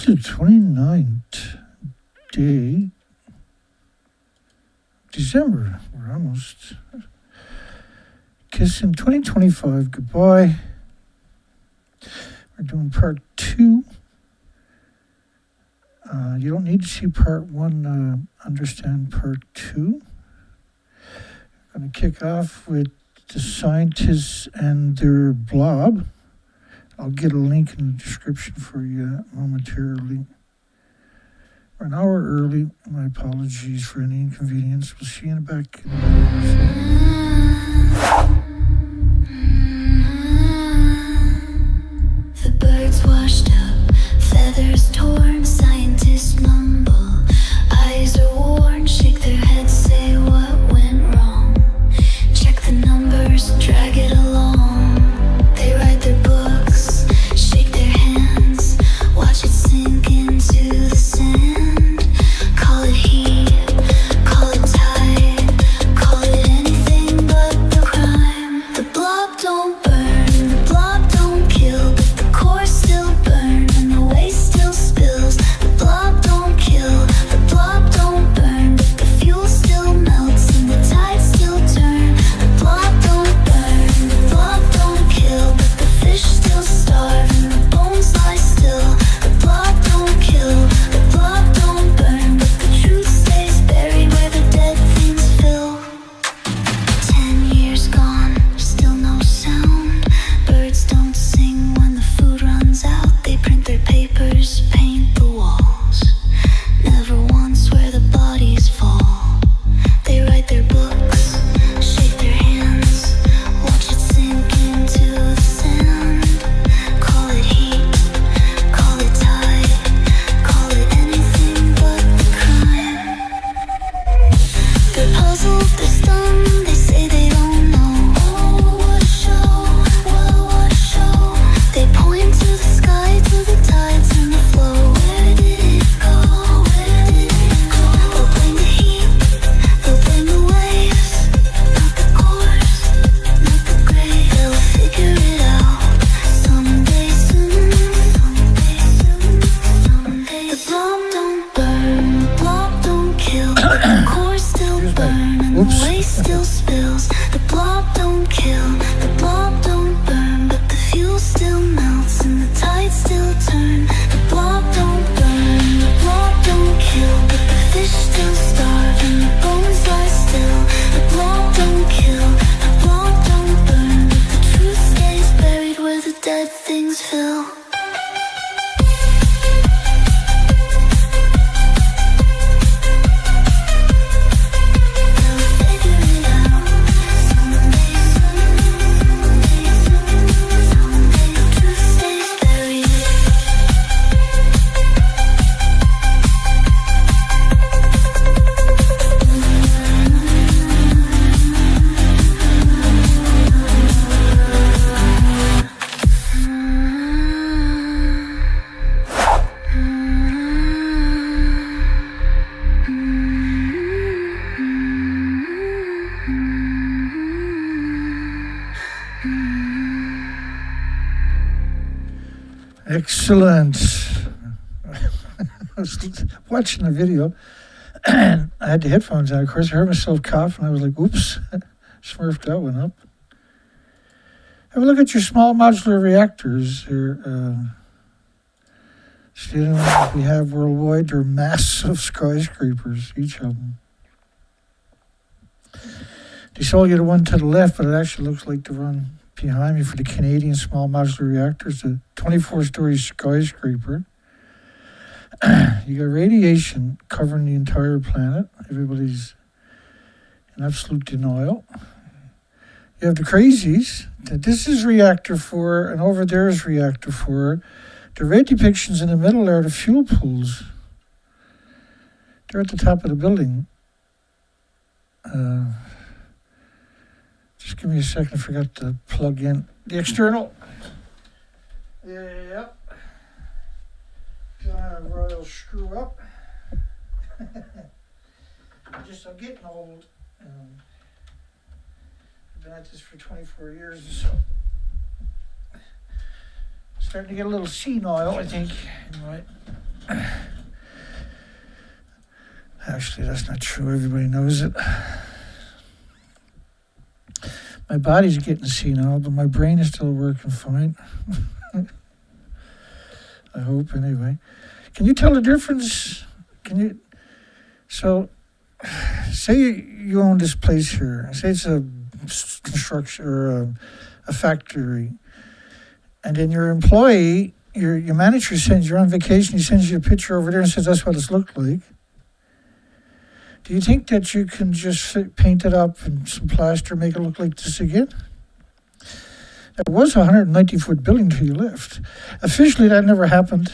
the 29th day, December. We're almost kissing 2025 goodbye. We're doing part 2. You don't need to see part 1 to understand part 2. I'm going to kick off with the scientists and their blob. I'll get a link in the description for you momentarily. We're an hour early. My apologies for any inconvenience. We'll see you back in a minute. The birds washed up, feathers torn, scientists mumble, eyes are worn, shake their heads, say what went wrong, check the numbers, drag it along, they write their books, shake their hands, watch it sink into the sand, call it heat, call it tide, call it anything but the crime. The blob don't burn, the blob don't kill, but the core still burn and the waste still spills. The blob don't kill, the blob don't burn, but the fuel still melts and the tides still turn. The blob don't burn, the blob don't kill, but the fish still starve and the bones lie still. The blob don't kill, the blob don't burn, but the truth stays buried where the dead things fill. 10 years gone, still no sound. Birds don't sing when the food runs out. They print their papers, paint the walls. Never once where the bodies fall. They write their books, shake their hands, watch it sink into the sand. Call it heat, call it tide, call it anything but the crime. They're puzzled, they're stunned, they say they don't know. Oh, what a show, well, what a show. They point to the sky, to the tides and the flow. Where did it go, where did it go? They'll blame the heat, they'll blame the waves, not the course, not the grave. They'll figure it out someday soon, someday soon, someday. The blob don't burn, the blob don't kill, but the core still burn and the waste still spills. The blob don't kill, the blob don't burn, but the fuel still melts and the tides still turn. The blob don't burn, the blob don't kill, but the fish still starve and the bones lie still. The blob don't kill, the blob don't burn, but the truth stays buried where the dead things fill. They'll figure it out someday soon, someday soon, someday. The truth stays buried. Excellent. I was watching the video and I had the headphones on. Of course, I heard myself cough and I was like, oops, smurfed that one up. Have a look at your small modular reactors. They're still we have worldwide. They're massive skyscrapers, each of them. They sold you the one to the left, but it actually looks like the one behind me for the Canadian small modular reactors, a 24-story skyscraper. You got radiation covering the entire planet. Everybody's in absolute denial. You have the crazies. This is reactor 4, and over there is reactor 4. The red depictions in the middle are the fuel pools. They're at the top of the building. Just give me a second, I forgot to plug in the external. Yep. Got a royal screw up. I'm getting old. I've been at this for 24 years, so starting to get a little senile, I think. Right. Actually, that's not true. Everybody knows it. My body's getting senile, but my brain is still working fine. I hope, anyway. Can you tell the difference? So, say you own this place here. Say it's a construction or a factory. And then your employee, your manager sends you on vacation, he sends you a picture over there and says, that's what it's looked like. Do you think that you can just paint it up and some plaster, make it look like this again? It was a 190-foot building till you left. Officially, that never happened.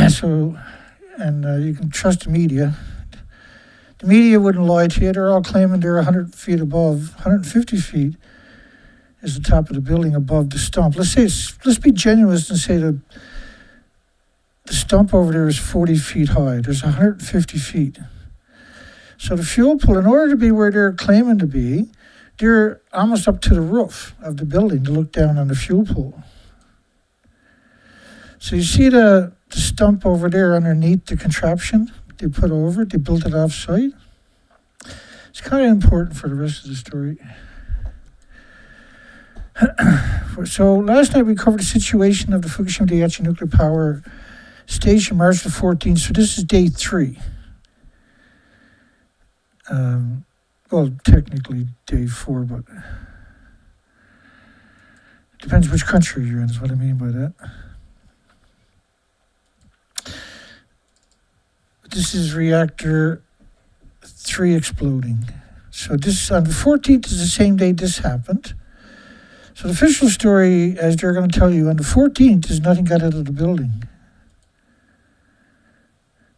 So, and you can trust the media. The media wouldn't lie to you. They're all claiming they're 100 feet above. 150 feet is the top of the building above the stump. Let's be generous and say that the stump over there is 40 feet high. There's 150 feet. So the fuel pool, in order to be where they're claiming to be, they're almost up to the roof of the building to look down on the fuel pool. So you see the stump over there underneath the contraption they put over it. They built it off-site. It's kind of important for the rest of the story. So last night we covered the situation of the Fukushima Daiichi nuclear power station, March the 14th. So this is day 3. Well, technically day 4, but depends which country you're in, is what I mean by that. This is reactor 3 exploding. So this, on the 14th is the same day this happened. So the official story, as they're going to tell you, on the 14th is nothing got out of the building.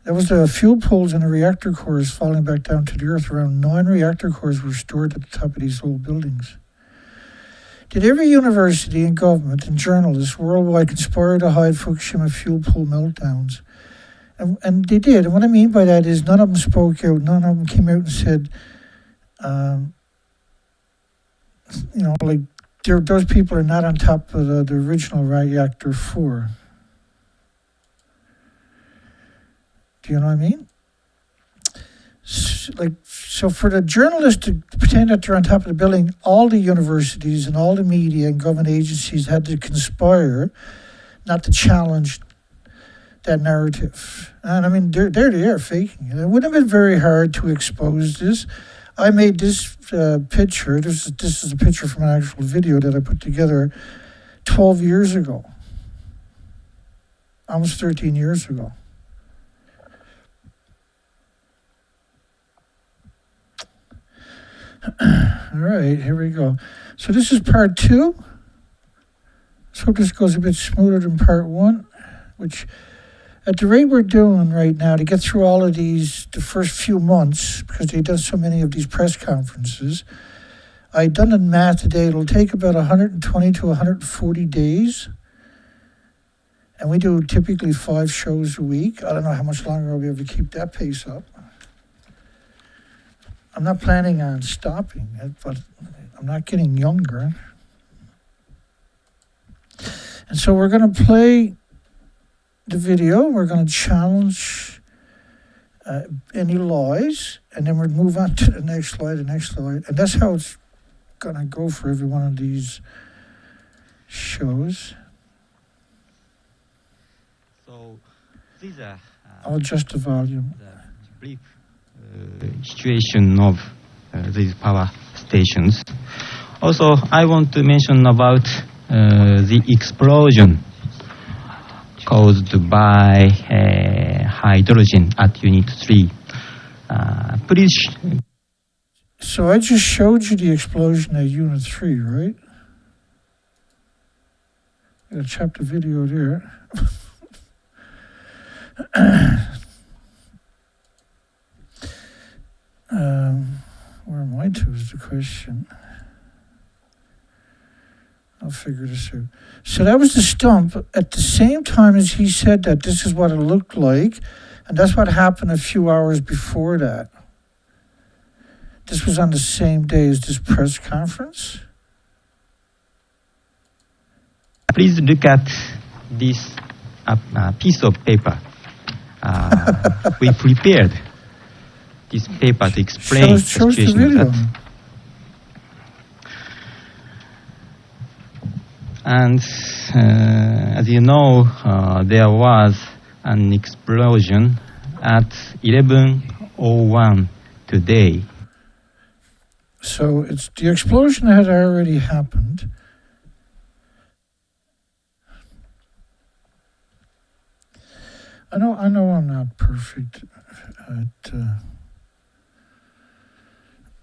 There was the fuel pools and the reactor cores falling back down to the earth. Around 9 reactor cores were stored at the top of these old buildings. Did every university and government and journalists worldwide conspire to hide Fukushima fuel pool meltdowns? And they did. And what I mean by that is none of them spoke out. None of them came out and said, like, those people are not on top of the original reactor 4. Do you know what I mean? So for the journalists to pretend that they're on top of the building, all the universities and all the media and government agencies had to conspire not to challenge that narrative. And I mean, they're there faking it. It wouldn't have been very hard to expose this. I made this picture. This is a picture from an actual video that I put together 12 years ago. Almost 13 years ago. All right, here we go. So this is part 2. Let's hope this goes a bit smoother than part 1, which at the rate we're doing right now to get through all of these, the first few months, because they've done so many of these press conferences, I've done the math today. It'll take about 120 to 140 days. And we do typically 5 shows a week. I don't know how much longer I'll be able to keep that pace up. I'm not planning on stopping it, but I'm not getting younger. And so we're going to play the video. We're going to challenge any lies, and then we'll move on to the next slide, And that's how it's going to go for every one of these shows. So these are I'll adjust the volume. the brief situation of these power stations. Also, I want to mention about the explosion caused by hydrogen at Unit 3. Please. So I just showed you the explosion at Unit 3, right? I got a chapter video there. Where am I to is the question. I'll figure this out. So that was the stump. At the same time as he said that, this is what it looked like. And that's what happened a few hours before that. This was on the same day as this press conference. Please look at this a piece of paper. We prepared this paper to explain the shows the situation of video. that. And as you know, there was an explosion at 11:01 today. So the explosion had already happened. I know I'm not perfect at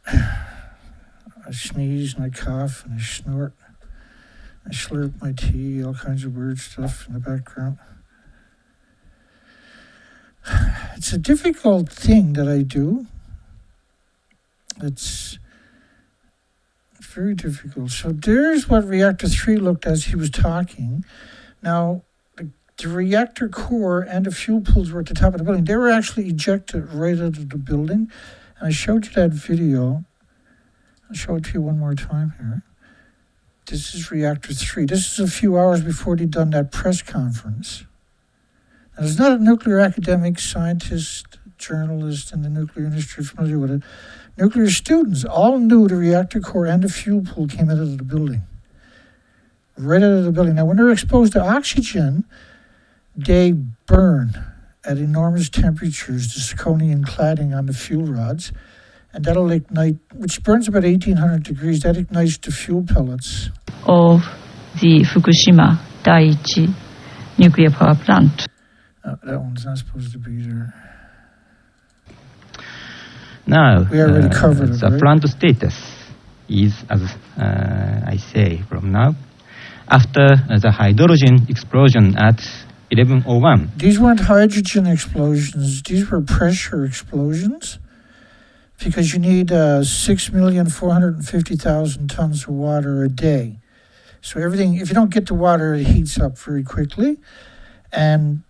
I sneeze and I cough and I snort. I slurp my tea, all kinds of weird stuff in the background. It's a difficult thing that I do. It's very difficult. So there's what reactor 3 looked as he was talking. Now, the reactor core and the fuel pools were at the top of the building. They were actually ejected right out of the building. And I showed you that video. I'll show it to you one more time here. This is reactor 3. This is a few hours before they'd done that press conference. Now, there's not a nuclear academic, scientist, journalist in the nuclear industry familiar with it. Nuclear students all knew the reactor core and the fuel pool came out of the building. Right out of the building. Now, when they're exposed to oxygen, they burn at enormous temperatures, the zirconium cladding on the fuel rods, and that'll ignite, which burns about 1800 degrees, that ignites the fuel pellets. Of the Fukushima Daiichi nuclear power plant. That one's not supposed to be there. Now, we already covered it, the right? plant status is, as I say from now, after the hydrogen explosion at 11:01. These weren't hydrogen explosions. These were pressure explosions because you need 6,450,000 tons of water a day. So everything, if you don't get the water, it heats up very quickly. And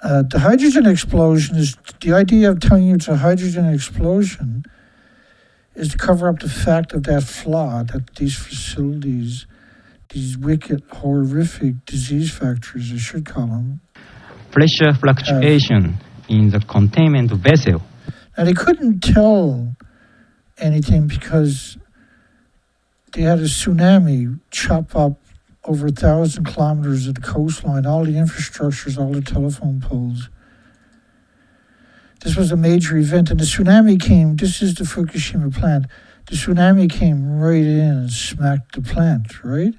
the hydrogen explosion is, the idea of telling you it's a hydrogen explosion is to cover up the fact of that flaw, that these facilities, these wicked, horrific disease factories, I should call them. Pressure fluctuation in the containment vessel. Now, they couldn't tell anything because they had a tsunami chop up over 1,000 kilometers of the coastline, all the infrastructures, all the telephone poles. This was a major event, and the tsunami came, this is the Fukushima plant, the tsunami came right in and smacked the plant, right?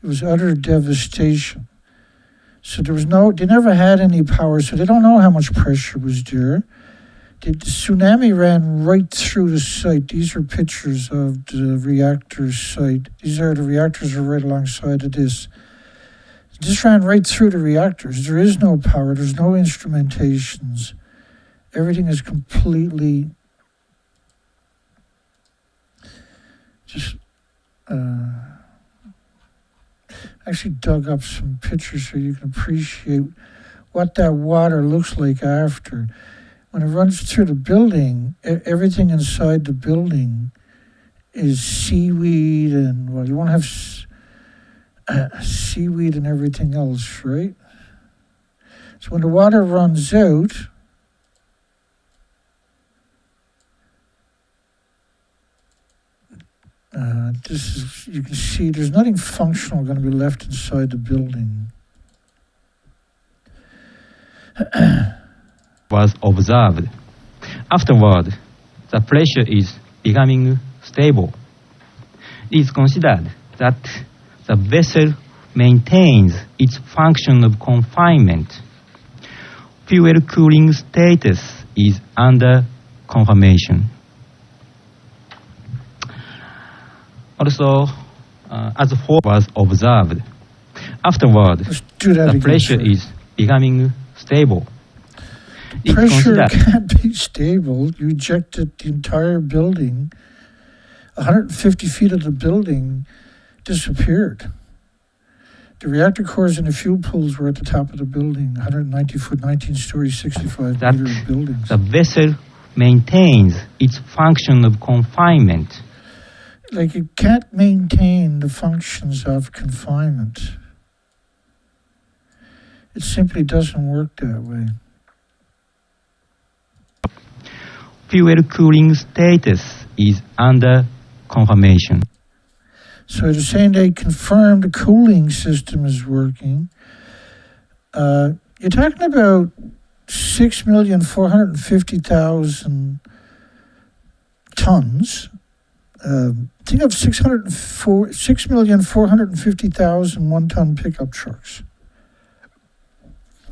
It was utter devastation. So there was they never had any power, so they don't know how much pressure was there. The tsunami ran right through the site. These are pictures of the reactor site. These are the reactors are right alongside of this. This ran right through the reactors. There is no power. There's no instrumentations. Everything is completely just... actually dug up some pictures so you can appreciate what that water looks like after. When it runs through the building, everything inside the building is seaweed and, well, you won't have seaweed and everything else, right? So when the water runs out, this is, you can see there's nothing functional going to be left inside the building. Was observed. Afterward, the pressure is becoming stable. It is considered that the vessel maintains its function of confinement. Fuel cooling status is under confirmation. Also, as for was observed. Afterward, the pressure is becoming stable. Pressure can't be stable. You ejected the entire building. 150 feet of the building disappeared. The reactor cores and the fuel pools were at the top of the building, 190-foot, 19-story, 65-meter buildings. The vessel maintains its function of confinement. Like, it can't maintain the functions of confinement. It simply doesn't work that way. Fuel cooling status is under confirmation. So they're saying they confirmed the cooling system is working. You're talking about 6,450,000 tons. Think of 6,450,000 one-ton pickup trucks.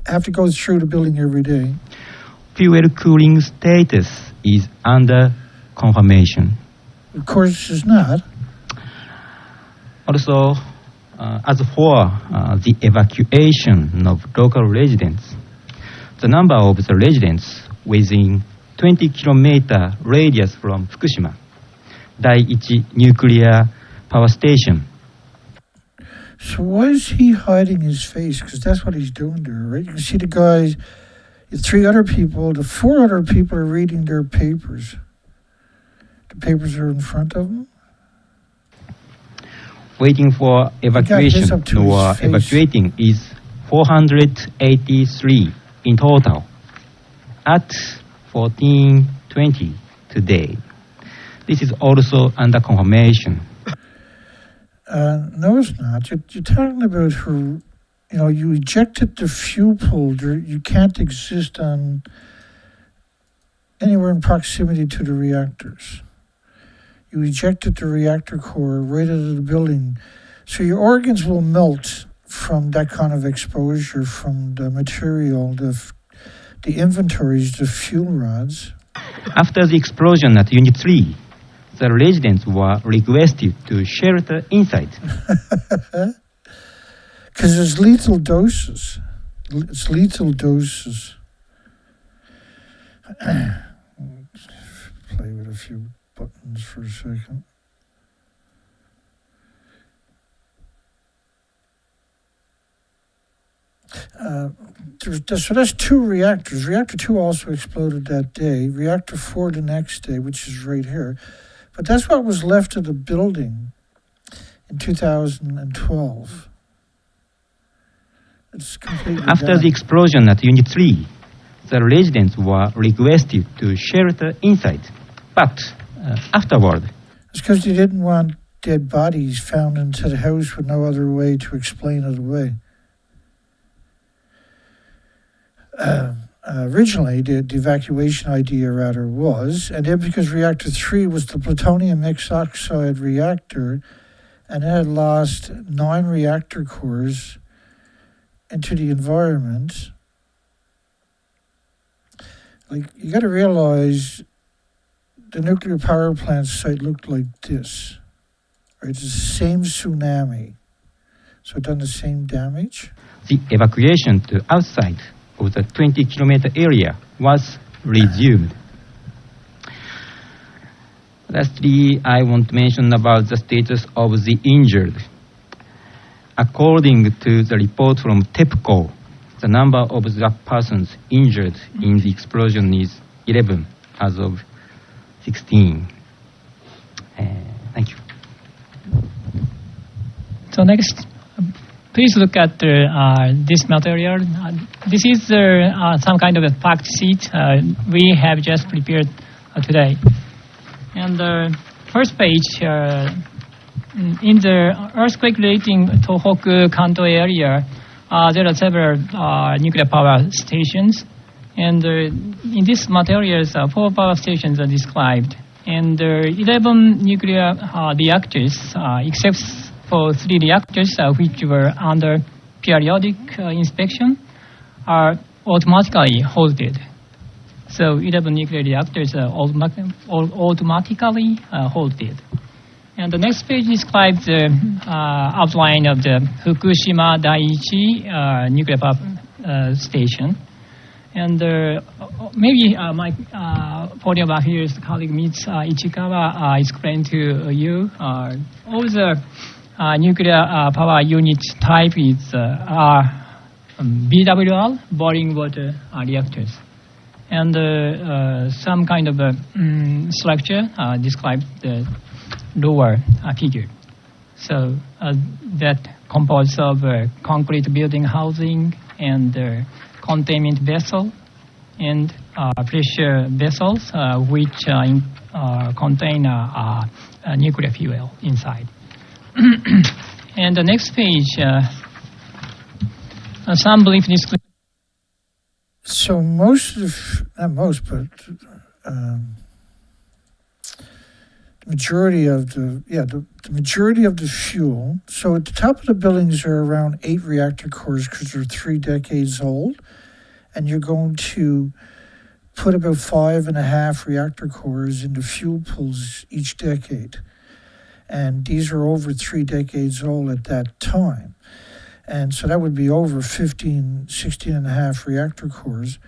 Have to go through the building every day. Fuel cooling status is under confirmation. Of course, it's not. Also, as for the evacuation of local residents, the number of the residents within 20-kilometer radius from Fukushima Daiichi nuclear power station. So why is he hiding his face? Because that's what he's doing there, right? You can see the guys, the four other people are reading their papers. The papers are in front of them. Waiting for evacuation or evacuating is 483 in total at 14:20 today. This is also under confirmation. No, it's not. You're talking about her. You ejected the fuel pool. You can't exist on anywhere in proximity to the reactors. You ejected the reactor core right out of the building. So your organs will melt from that kind of exposure, from the material, the inventories, the fuel rods. After the explosion at Unit 3, the residents were requested to shelter inside. Because it's lethal doses. It's lethal doses. Play with a few buttons for a second. So that's two reactors. Reactor 2 also exploded that day. Reactor 4 the next day, which is right here. But that's what was left of the building in 2012. It's completely After done. the explosion at Unit 3, the residents were requested to shelter inside. But afterward, It's because they didn't want dead bodies found into the house with no other way to explain it away. Originally, the evacuation idea was, and then because reactor 3 was the plutonium mixed oxide reactor, and it had lost 9 reactor cores into the environment. Like, you got to realize the nuclear power plant site looked like this. Right? It's the same tsunami. So it done the same damage. the evacuation to outside of the 20-kilometer area was resumed. Lastly, I want to mention about the status of the injured. According to the report from TEPCO, the number of the persons injured in the explosion is 11 as of 16. Thank you. So next, please look at this material. This is some kind of a fact sheet we have just prepared today. And the first page, in the earthquake rating Tohoku Kanto area, there are several nuclear power stations. And in these materials, 4 power stations are described. And 11 nuclear reactors, except for 3 reactors which were under periodic inspection, are automatically halted. So 11 nuclear reactors are automatically halted. And the next page describes the outline of the Fukushima Daiichi nuclear power station. And maybe my podium back here is colleague Ichikawa explained to you all the nuclear power unit type are BWR, boiling water reactors. And some kind of structure describes the lower figure. So that composed of concrete building housing, and containment vessel and pressure vessels which contain nuclear fuel inside. And the next page, some brief description. So most of, not most, but the majority of the majority of the fuel. So at the top of the buildings are around 8 reactor cores because they're 3 decades old, and you're going to put about 5.5 reactor cores into fuel pools each decade. And these are over 3 decades old at that time. And so that would be over 16.5 reactor cores.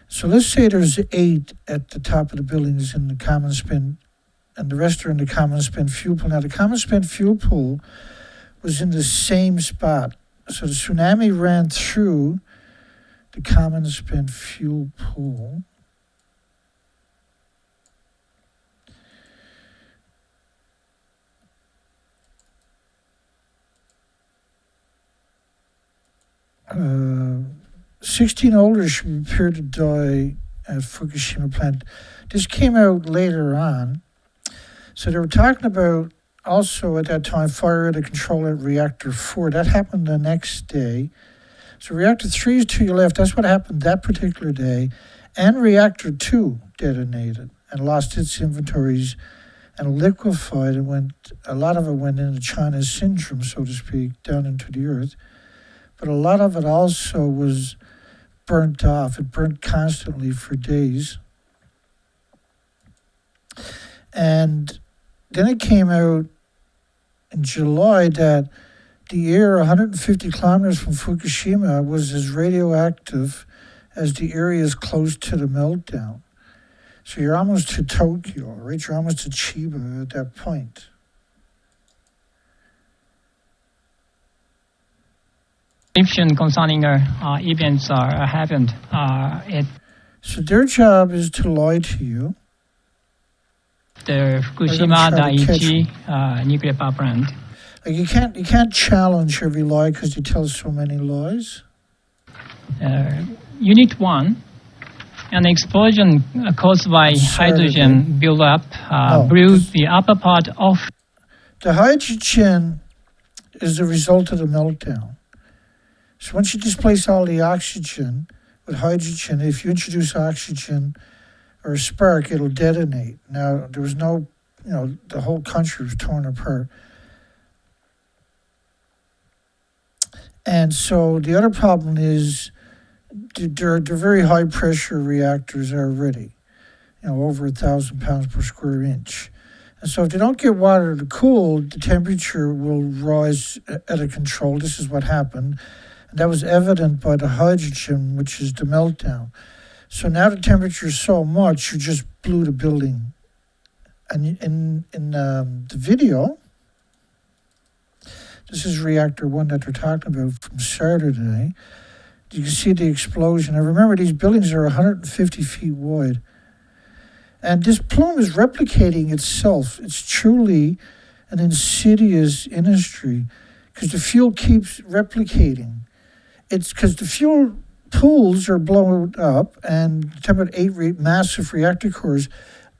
So let's say there's 8 at the top of the buildings in the common spent, and the rest are in the common spent fuel pool. Now the common spent fuel pool was in the same spot. So the tsunami ran through the common spent fuel pool. Uh, 16 older should appear to die at Fukushima plant. This came out later on. So they were talking about also at that time fire out of control at reactor 4. That happened the next day. So reactor 3 is to your left. That's what happened that particular day. And reactor 2 detonated and lost its inventories and liquefied and went, a lot of it went into China's syndrome, so to speak, down into the earth. But a lot of it also was burnt off. It burnt constantly for days. And then it came out in July that the air 150 kilometers from Fukushima was as radioactive as the areas close to the meltdown. So you're almost to Tokyo, right? You're almost to Chiba at that point. Description concerning events happened at So their job is to lie to you. the Fukushima Daiichi nuclear power plant. Like you can't challenge every lie because you tell so many lies. Unit 1, an explosion caused by hydrogen buildup blew the upper part of. The hydrogen is the result of the meltdown. So once you displace all the oxygen with hydrogen, if you introduce oxygen or a spark, it'll detonate. Now, there was no, the whole country was torn apart. And so the other problem is they're very high pressure reactors already, over 1,000 pounds per square inch. And so if they don't get water to cool, the temperature will rise out of control. This is what happened. And that was evident by the hydrogen, which is the meltdown. So now the temperature is so much, you just blew the building. And in the video, this is reactor 1 that they're talking about from Saturday. You can see the explosion. And remember, these buildings are 150 feet wide. And this plume is replicating itself. It's truly an insidious industry because the fuel keeps replicating. It's because the fuel pools are blown up and talking about 8 massive reactor cores.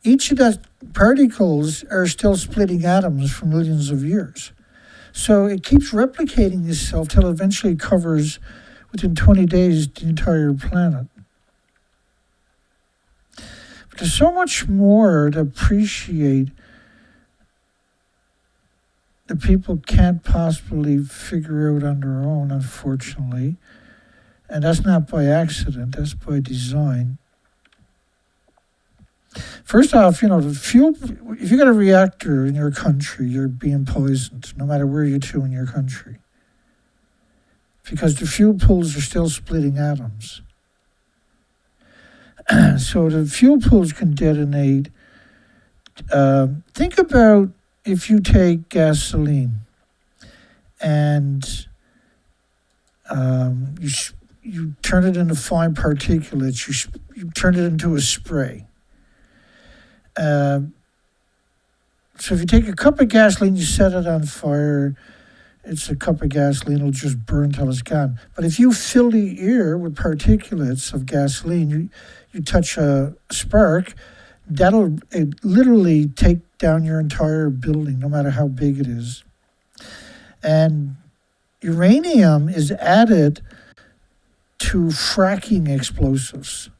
Each of those particles are still splitting atoms for millions of years. So it keeps replicating itself till it eventually covers, within 20 days, the entire planet. But there's so much more to appreciate that people can't possibly figure out on their own, unfortunately. And that's not by accident, that's by design. First off, the fuel, if you got a reactor in your country, you're being poisoned, no matter where you're to in your country. Because the fuel pools are still splitting atoms. So the fuel pools can detonate. Think about if you take gasoline and you turn it into fine particulates, you turn it into a spray. So if you take a cup of gasoline, you set it on fire, it's a cup of gasoline, it'll just burn till it's gone. But if you fill the air with particulates of gasoline, you touch a spark, that'll literally take down your entire building, no matter how big it is. And uranium is added to fracking explosives,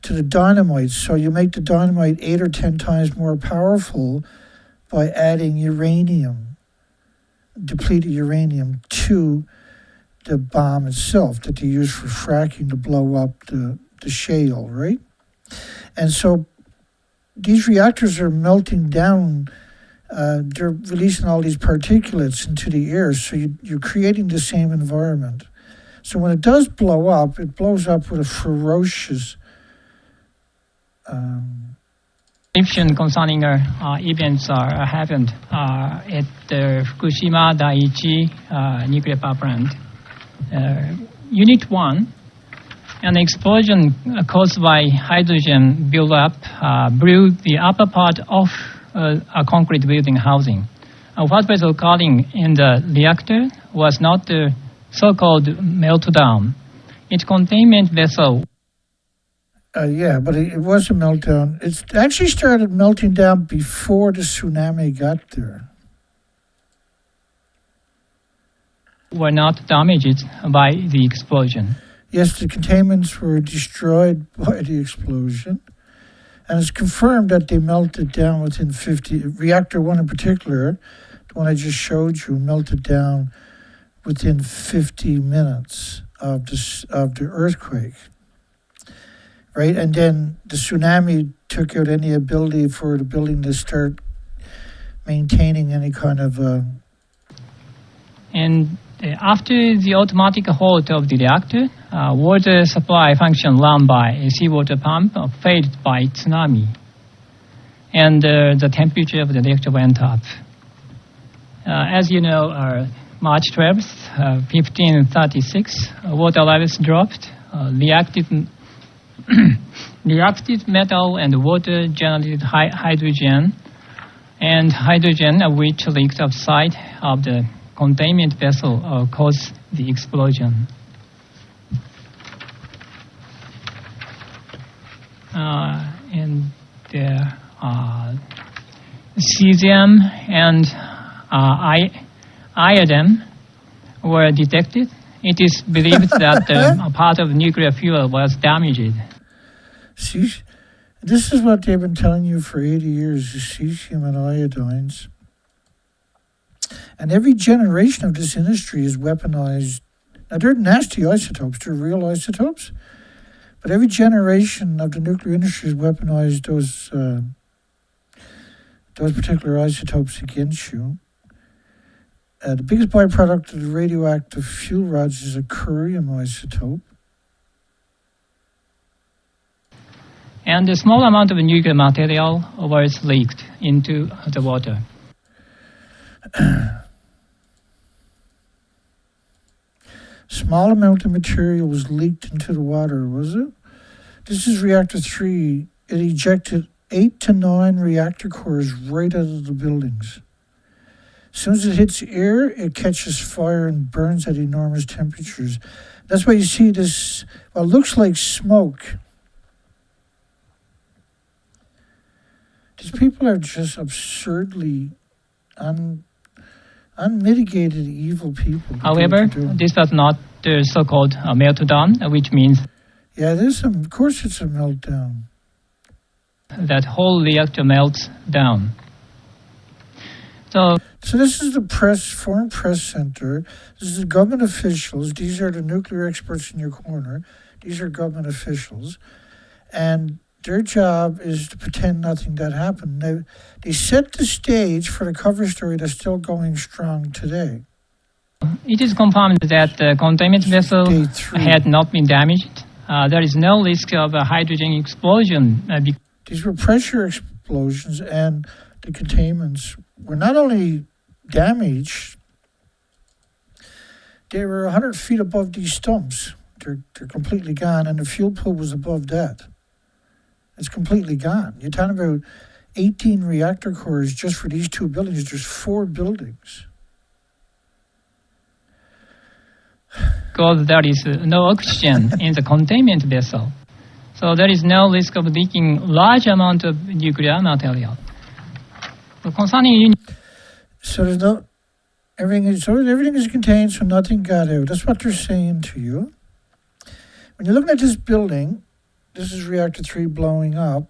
to the dynamite. So you make the dynamite 8 or 10 times more powerful by adding uranium, depleted uranium, to the bomb itself that they use for fracking to blow up the shale, right? And so these reactors are melting down. They're releasing all these particulates into the air, so you're creating the same environment. So when it does blow up, it blows up with a ferocious Description concerning events happened at the Fukushima Daiichi nuclear power plant. Unit 1, an explosion caused by hydrogen buildup blew the upper part of a concrete building housing. What was occurring in the reactor was not the so-called meltdown. Its containment vessel. Yeah, but it was a meltdown. It actually started melting down before the tsunami got there. Were not damaged by the explosion. Yes, the containments were destroyed by the explosion. And it's confirmed that they melted down within 50... Reactor 1 in particular, the one I just showed you, melted down within 50 minutes of the earthquake. Right? And then the tsunami took out any ability for the building to start maintaining any kind of... And after the automatic halt of the reactor, water supply function run by a seawater pump failed by tsunami. And the temperature of the reactor went up. As you know, March 12th, 1536, water levels dropped. Reactive metal and water generated hydrogen, and hydrogen, which leaked outside of the containment vessel, caused the explosion. And the cesium and iodine were detected. It is believed that a part of nuclear fuel was damaged. See, this is what they've been telling you for 80 years, the cesium and iodines. And every generation of this industry is weaponized. Now, they're nasty isotopes. They're real isotopes. But every generation of the nuclear industry has weaponized those particular isotopes against you. The biggest byproduct of the radioactive fuel rods is a curium isotope. And a small amount of nuclear material was leaked into the water. Small amount of material was leaked into the water, was it? This is reactor 3. It ejected 8 to 9 reactor cores right out of the buildings. As soon as it hits air, it catches fire and burns at enormous temperatures. That's why you see this, well, it looks like smoke. These people are just absurdly unmitigated evil people. However, this was not the so-called meltdown, which means... Yeah, of course it's a meltdown. That whole reactor melts down. So this is the Foreign Press Center. This is the government officials. These are the nuclear experts in your corner. These are government officials. And their job is to pretend nothing that happened. They set the stage for the cover story that's still going strong today. It is confirmed that the containment vessel had not been damaged. There is no risk of a hydrogen explosion. These were pressure explosions, and the containments were not only damaged, they were 100 feet above these stumps. They're completely gone, and the fuel pool was above that. It's completely gone. You're talking about 18 reactor cores just for these 2 buildings. There's 4 buildings. because there is no oxygen in the containment vessel. So there is no risk of leaking large amount of nuclear material. So concerning So there's no everything is contained, so nothing got out. That's what they're saying to you. When you're looking at this building, this is reactor 3 blowing up,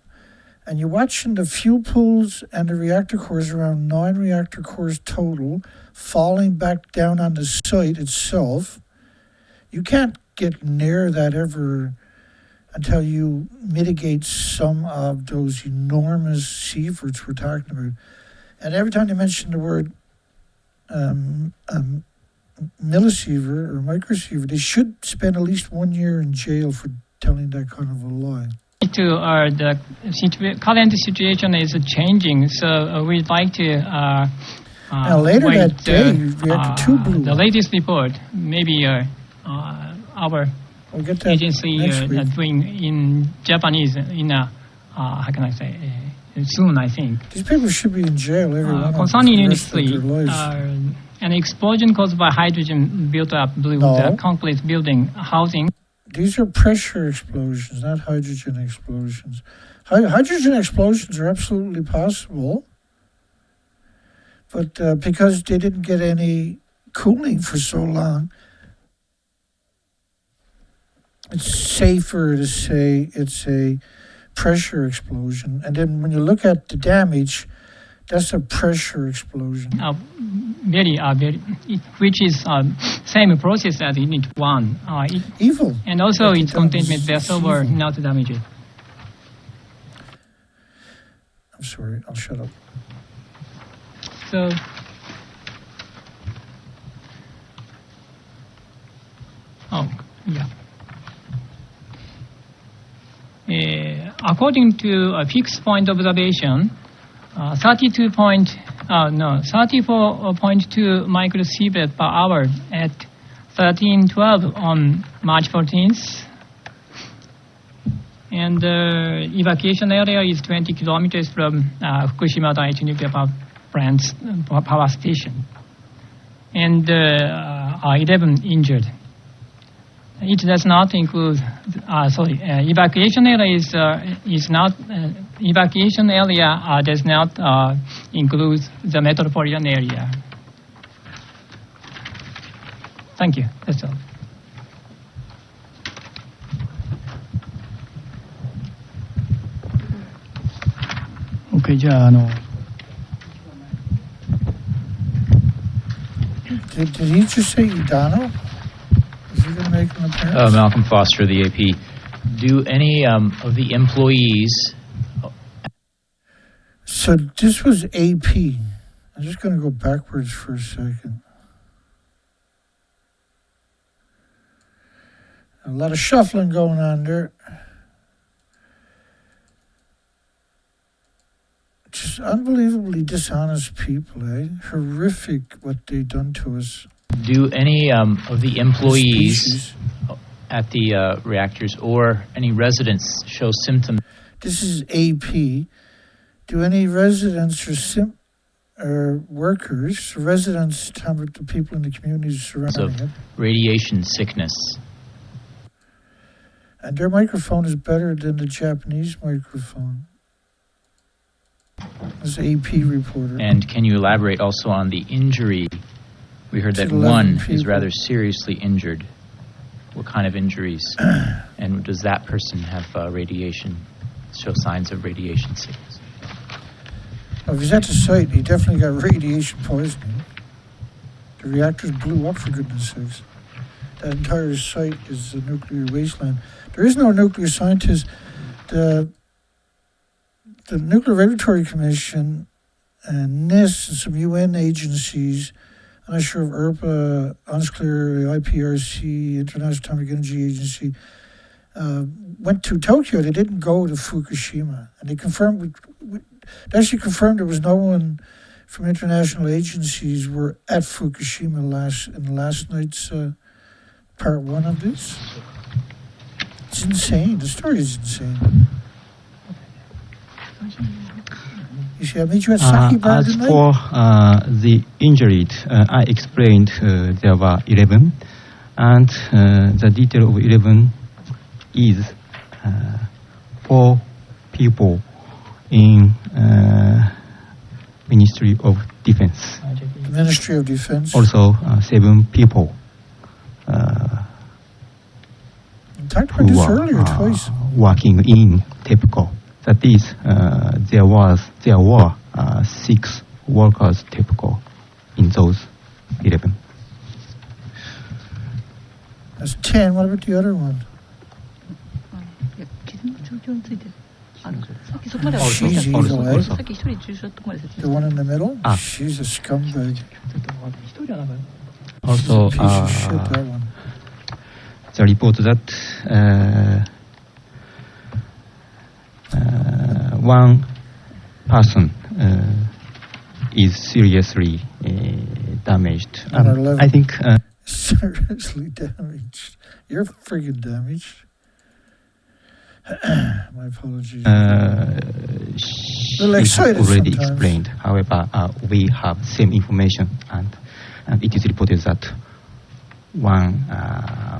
and you're watching the fuel pools and the reactor cores, around 9 reactor cores total, falling back down on the site itself. You can't get near that ever until you mitigate some of those enormous sieverts we're talking about. And every time they mention the word millisiever or microsiever, they should spend at least 1 year in jail for telling that kind of a lie. the current situation is changing, so we'd like to Now later wait, that day, reactor 2 blew the up. latest report, maybe our We'll get that agency next week. doing in Japanese in a how can I say soon, I think. These people should be in jail, every one of them, Concerning for the Unit rest of 3, their lives. an explosion caused by hydrogen built up blew No. the concrete building housing. These are pressure explosions, not hydrogen explosions. Hydrogen explosions are absolutely possible, but because they didn't get any cooling for so long, it's safer to say it's a pressure explosion. And then when you look at the damage, that's a pressure explosion. Which is same process as Unit 1. Evil. And also What its it does containment is vessel were evil. not damaged. I'm sorry, I'll shut up. So, according to a fixed point observation, 34.2 microsievert per hour at 13:12 on March 14th. And the evacuation area is 20 kilometers from Fukushima Daiichi nuclear power station. And 11 injured. It does not include. Evacuation area is not. Evacuation area does not include the metropolitan area. Thank you. That's all. Okay, Did he just say Idano? Is he going to make an appearance? Malcolm Foster, the AP. Do any of the employees... So this was AP. I'm just going to go backwards for a second. A lot of shuffling going on there. Just unbelievably dishonest people, eh? Horrific what they've done to us. Do any of the employees Species. at the reactors or any residents show symptoms? This is AP. Do any residents or workers, residents, talking about the people in the communities surrounding Of it, radiation sickness? and their microphone is better than the Japanese microphone. This AP reporter. And can you elaborate also on the injury? We heard that 11 one is people. rather seriously injured. What kind of injuries? And does that person have show signs of radiation sickness? Well, if he's at the site, he definitely got radiation poisoning. The reactors blew up, for goodness sakes. That entire site is a nuclear wasteland. There is no nuclear scientist. The Nuclear Regulatory Commission and NIST and some UN agencies, I'm not sure if ERPA, UNSCLEAR, IPRC, International Atomic Energy Agency, went to Tokyo. They didn't go to Fukushima. And they confirmed, they actually confirmed there was no one from international agencies were at Fukushima in last night's part one of this. It's insane. The story is insane. You see, I met you at Saki Bar As tonight. for the injured, I explained there were 11. And the detail of 11 is 4 people in Ministry of Defense. The Ministry of Defense. Also 7 people We talked about this earlier twice. working in TEPCO. That is, there were 6 workers TEPCO in those 11. That's 10. What about the other one? いや傷の状況についてさっきそこまでは She's さ evil, eh? っき一人重症とこまで説 The 明 one in the middle? Ah. She's a scumbag. ちょっと待って、一人はなんか Also, Piece of shit, that one. the report that one person is seriously damaged. Number 11. I think Seriously damaged. You're friggin' damaged. My apologies. she Little has excited already sometimes. explained. However, we have same information, and it is reported that one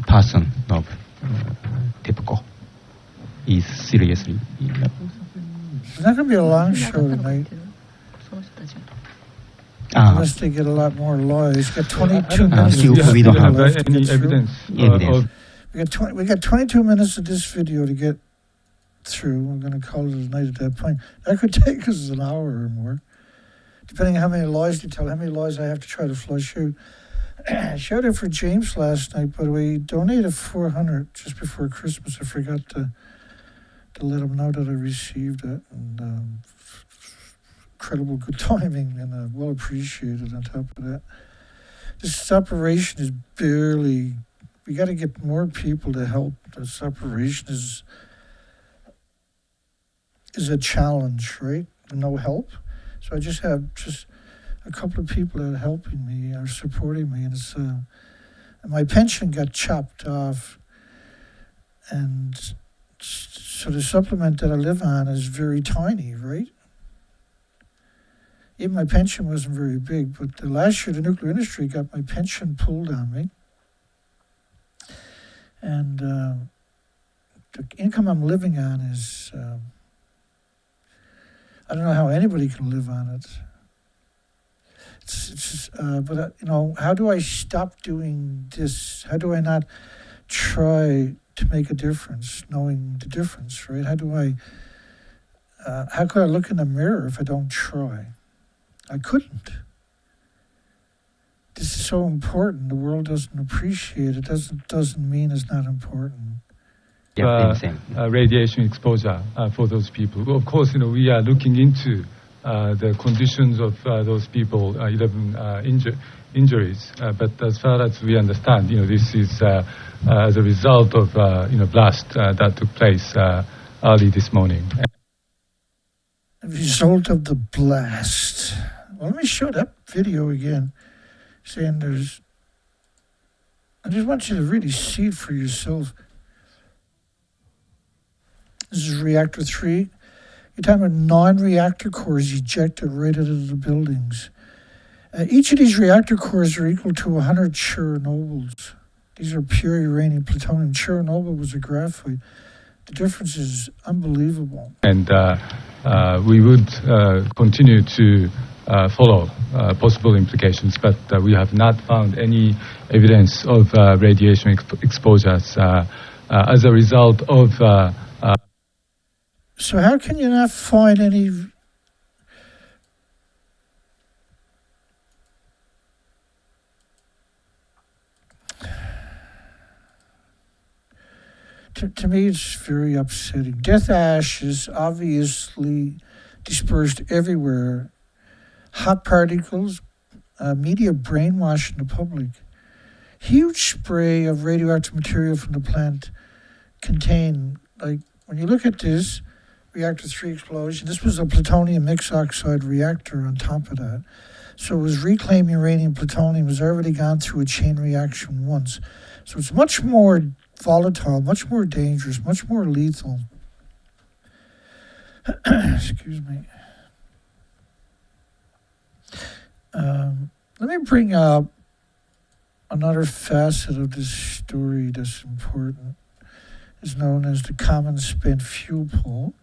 person of TEPCO is seriously. It's not going to be a long に show 当たったのか言っ tonight てるその人たちが unless they get a lot more lawyers. Got 22 minutes. still of this we don't video have left to any get through. evidence. Evidence. We got 22 minutes of this video to get through. We're going to call it a night at that point. That could take us an hour or more, depending on how many lies they tell, how many lies I have to try to flush out. Shout out for James last night, by the way. He donated 400 just before Christmas. I forgot to let him know that I received it. And incredible good timing and well appreciated on top of that. This operation is barely... We got to get more people to help. This operation is a challenge, right? No help. So I just have a couple of people that are helping me, are supporting me, and it's and my pension got chopped off, and so the supplement that I live on is very tiny, right? Even my pension wasn't very big, but last year the nuclear industry got my pension pulled on me. And the income I'm living on is, I don't know how anybody can live on it. But how do I stop doing this? How do I not try to make a difference, knowing the difference, right? How could I look in the mirror if I don't try? I couldn't. This is so important. The world doesn't appreciate it. Doesn't mean it's not important. Yeah, same. Radiation exposure for those people. Of course, we are looking into the conditions of those people, 11 injuries. But as far as we understand, this is as a result of blast that took place early this morning. The result of the blast. Well, let me show that video again. Saying I just want you to really see it for yourself. This is reactor 3. You're talking about non-reactor cores ejected right out of the buildings. Each of these reactor cores are equal to 100 Chernobyls. These are pure uranium plutonium. Chernobyl was a graphite. The difference is unbelievable. And we would continue to follow possible implications, but we have not found any evidence of radiation exposures as a result of... So how can you not find any... To me, it's very upsetting. Death ashes obviously dispersed everywhere. Hot particles, media brainwashing the public. Huge spray of radioactive material from the plant contained, when you look at this, reactor 3 explosion, this was a plutonium mixed oxide reactor on top of that. So it was reclaimed uranium plutonium, was already gone through a chain reaction once. So it's much more volatile, much more dangerous, much more lethal. Excuse me. Let me bring up another facet of this story that's important is known as the common spent fuel pool.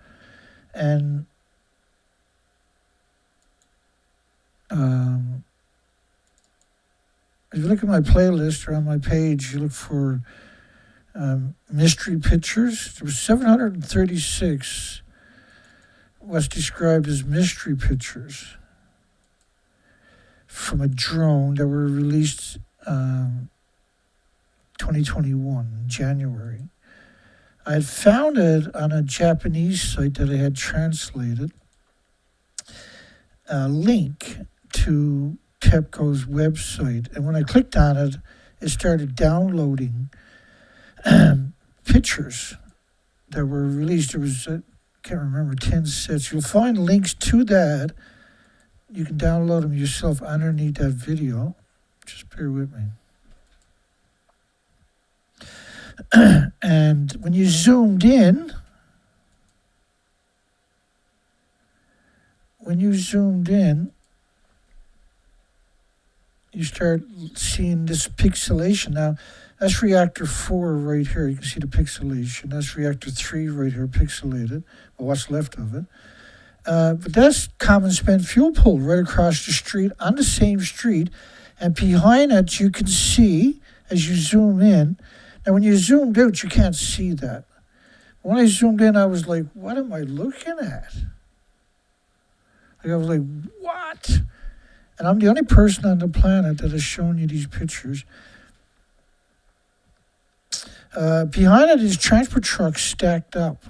And if you look at my playlist or on my page, you look for mystery pictures. There was 736 what's described as mystery pictures from a drone that were released 2021, January. I had found it on a Japanese site that I had translated, a link to TEPCO's website. And when I clicked on it, it started downloading pictures that were released. There was, I can't remember, 10 sets. You'll find links to that. You can download them yourself underneath that video. Just bear with me. And when you zoomed in, you start seeing this pixelation. Now, that's reactor 4 right here. You can see the pixelation. That's reactor 3 right here, pixelated, or what's left of it. But that's common spent fuel pool right across the street, on the same street. And behind it, you can see, as you zoom in, now when you zoomed out, you can't see that. When I zoomed in, I was like, what am I looking at? Like, I was like, what? And I'm the only person on the planet that has shown you these pictures. Behind it is transport trucks stacked up.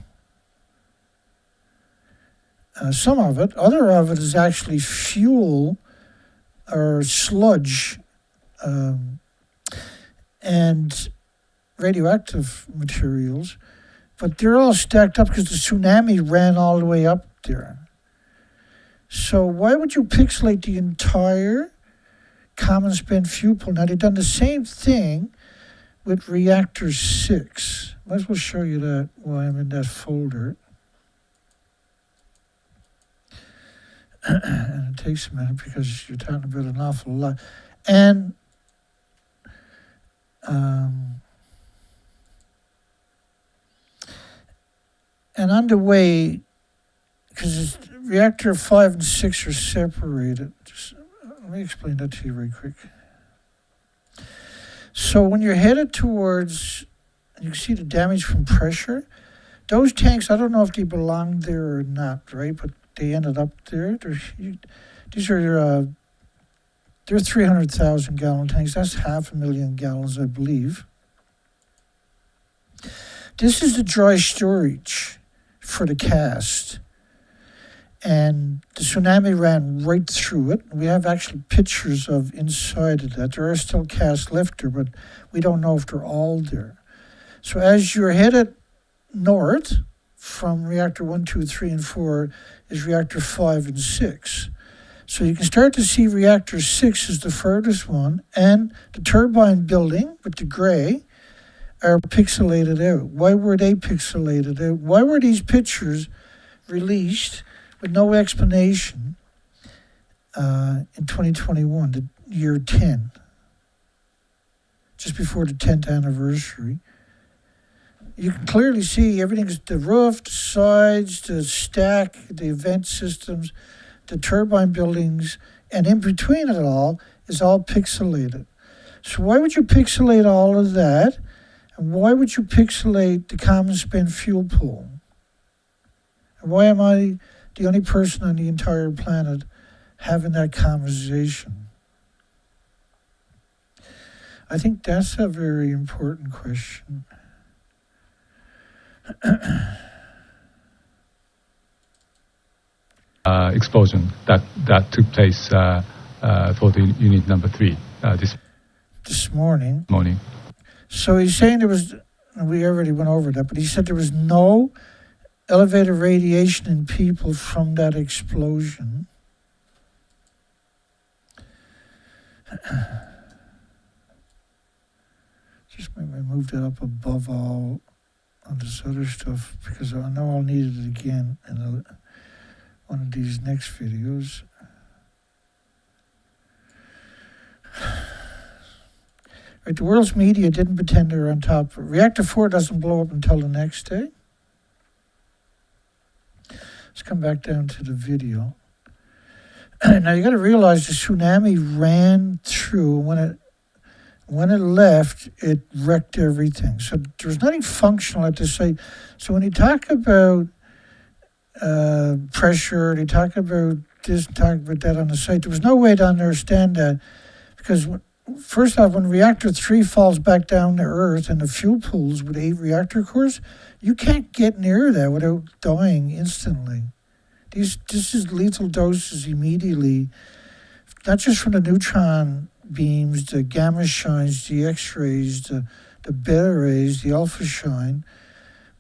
Some of it, other of it is actually fuel or sludge and radioactive materials, but they're all stacked up because the tsunami ran all the way up there. So why would you pixelate the entire common spent fuel pool? Now, they've done the same thing with reactor 6. Might as well show you that while I'm in that folder. And it takes a minute because you're talking about an awful lot. And on the way, because reactor 5 and 6 are separated. Let me explain that to you very quick. So when you're headed towards, you can see the damage from pressure. Those tanks, I don't know if they belong there or not, right? But they ended up there. These are they're 300,000 gallon tanks. That's 500,000 gallons, I believe. This is the dry storage for the cast. And the tsunami ran right through it. We have actually pictures of inside of that. There are still casts left there, but we don't know if they're all there. So as you're headed north from reactor 1, 2, 3, and 4 is reactor 5 and 6. So you can start to see reactor 6 is the furthest one, and the turbine building with the gray are pixelated out. Why were they pixelated out? Why were these pictures released with no explanation in 2021, the year 10, just before the 10th anniversary? You can clearly see everything's the roof, the sides, the stack, the event systems, the turbine buildings, and in between it all is all pixelated. So why would you pixelate all of that? And why would you pixelate the common spent fuel pool? And why am I the only person on the entire planet having that conversation? I think that's a very important question. Explosion that took place for the unit number 3 this morning. morning. So he's saying there was, we already went over that, but he said there was no elevated radiation in people from that explosion. Just maybe move that up above all of this other stuff, because I know I'll need it again in one of these next videos. Right, the world's media didn't pretend they were on top. Reactor 4 doesn't blow up until the next day. Let's come back down to the video. Now you got to realize the tsunami ran through. When it left, it wrecked everything. So there was nothing functional at the site. So when you talk about pressure, they talk about this, talk about that on the site, there was no way to understand that, because first off, when reactor 3 falls back down to Earth and the fuel pools with 8 reactor cores, you can't get near that without dying instantly. This is lethal doses immediately, not just from the neutron beams, the gamma shines, the X-rays, the beta rays, the alpha shine,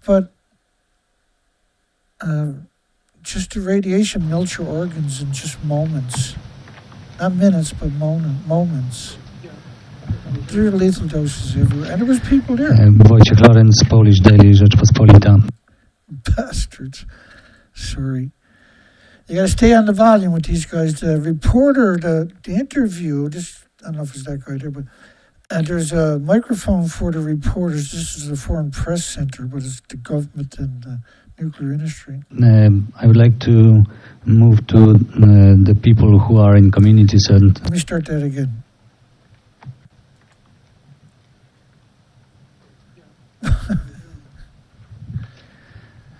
but just the radiation melts your organs in just moments. Not minutes, but moments. There are lethal doses everywhere, and there was people there. Wojciech Lorenz, Polish Daily Rzeczpospolita. Bastards. Sorry. You got to stay on the volume with these guys. The reporter, the interview, I don't know if it's that guy there, but there's a microphone for the reporters. This is the Foreign Press Center, but it's the government and the nuclear industry. I would like to move to the people who are in communities and... Let me start that again.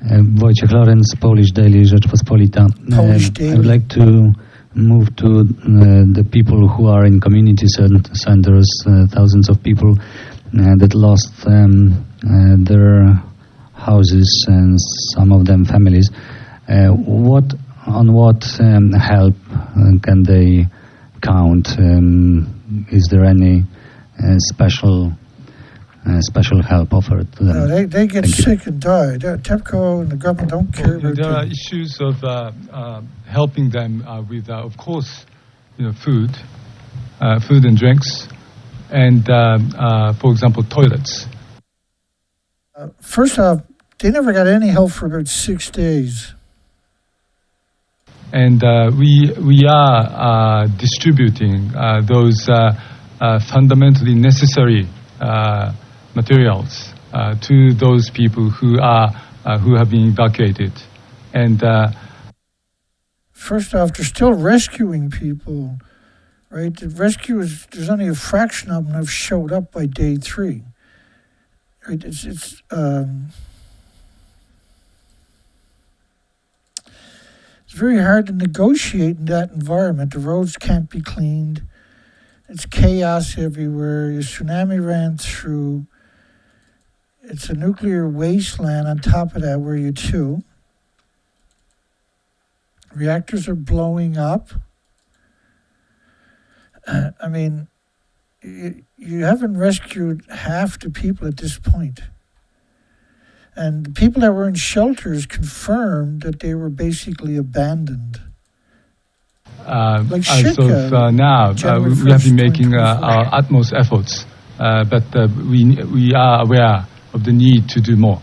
Wojciech Lorenz, Polish Daily Rzeczpospolita. Polish Daily. I would like to move to the people who are in community centers, thousands of people that lost their houses and some of them families. What help can they count? Is there any special help offered to them? No, they get sick and die. TEPCO and the government don't care about There are them. issues of helping them with, of course, food and drinks, and for example, toilets. First off, they never got any help for about 6 days. And we are distributing those fundamentally necessary materials to those people who have been evacuated. And first off, they're still rescuing people, right? The rescuers, there's only a fraction of them that have showed up by day 3. Right? It's very hard to negotiate in that environment. The roads can't be cleaned. It's chaos everywhere. The tsunami ran through. It's a nuclear wasteland on top of that where you too. Reactors are blowing up. I mean, you haven't rescued half the people at this point. And the people that were in shelters confirmed that they were basically abandoned. Like as Shika, of now, January we have been 1st, making our utmost efforts, but we are aware of the need to do more.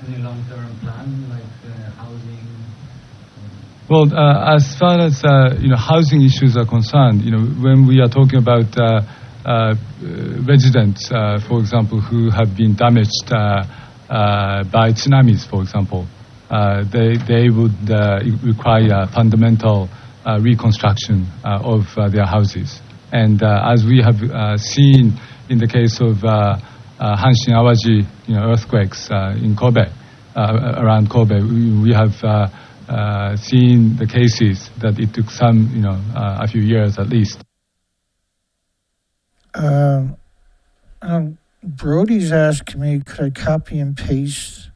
Any long-term plan, like housing? Well, as far as housing issues are concerned, when we are talking about residents, for example, who have been damaged by tsunamis, for example, they would require fundamental reconstruction of their houses. And as we have seen in the case of Hanshin Awaji, earthquakes in Kobe, around Kobe, we have seen the cases that it took a few years at least. Brody's asked me, could I copy and paste,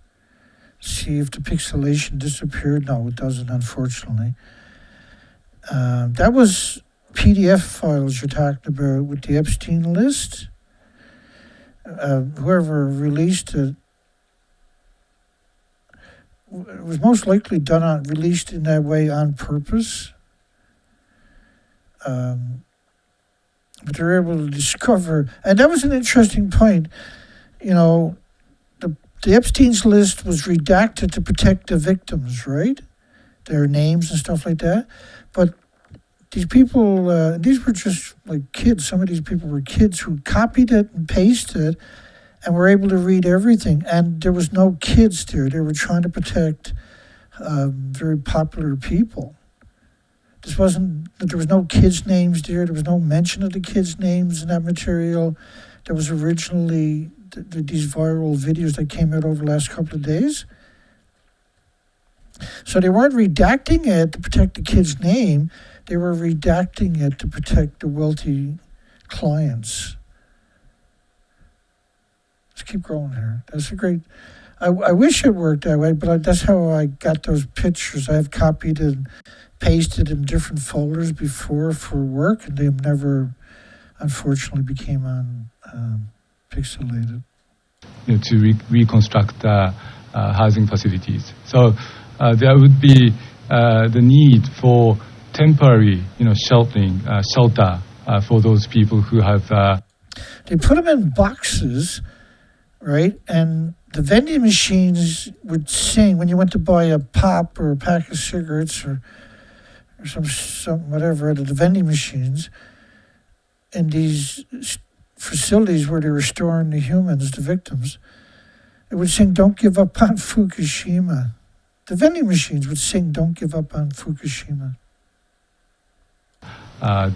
see if the pixelation disappeared? No, it doesn't, unfortunately. That was PDF files you're talking about with the Epstein list. Whoever released it, it was most likely released in that way on purpose. But they're able to discover, and that was an interesting point. The Epstein's list was redacted to protect the victims, right? Their names and stuff like that. But these people, these were just like kids. Some of these people were kids who copied it and pasted it and were able to read everything. And there was no kids there. They were trying to protect very popular people. There was no kids' names there. There was no mention of the kids' names in that material. There was originally these viral videos that came out over the last couple of days. So they weren't redacting it to protect the kid's name. They were redacting it to protect the wealthy clients. Let's keep going here. That's a great... I wish it worked that way, but that's how I got those pictures. I've copied and pasted in different folders before for work, and they never, unfortunately, became pixelated. To reconstruct housing facilities. So there would be the need for temporary, shelter for those people who have... They put them in boxes, right? And the vending machines would sing when you went to buy a pop or a pack of cigarettes or some whatever at the vending machines in these facilities where they were storing the humans, the victims. It would sing, "Don't give up on Fukushima." The vending machines would sing, "Don't give up on Fukushima."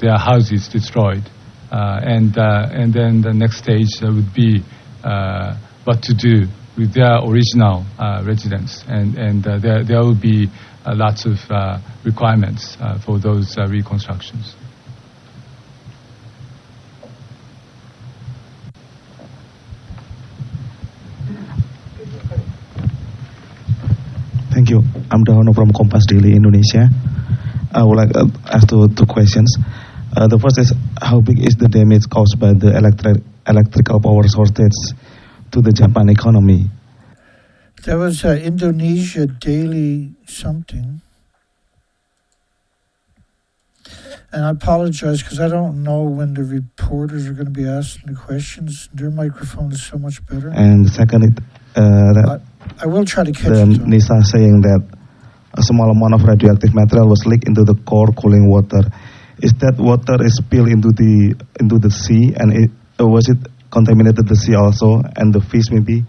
Their houses destroyed. And then the next stage would be what to do with their original residents. And there will be lots of requirements for those reconstructions. Thank you. I'm Dahono from Kompas Daily Indonesia. I would like to ask two questions. The first is, how big is the damage caused by the electrical power shortage to the Japan economy? That was Indonesia Daily something. And I apologize because I don't know when the reporters are going to be asking the questions. Their microphone is so much better. And the second, I will try to catch it. NISA saying that a small amount of radioactive material was leaked into the core cooling water. Is that water is spilled into the sea, and was it contaminated the sea also, and the fish maybe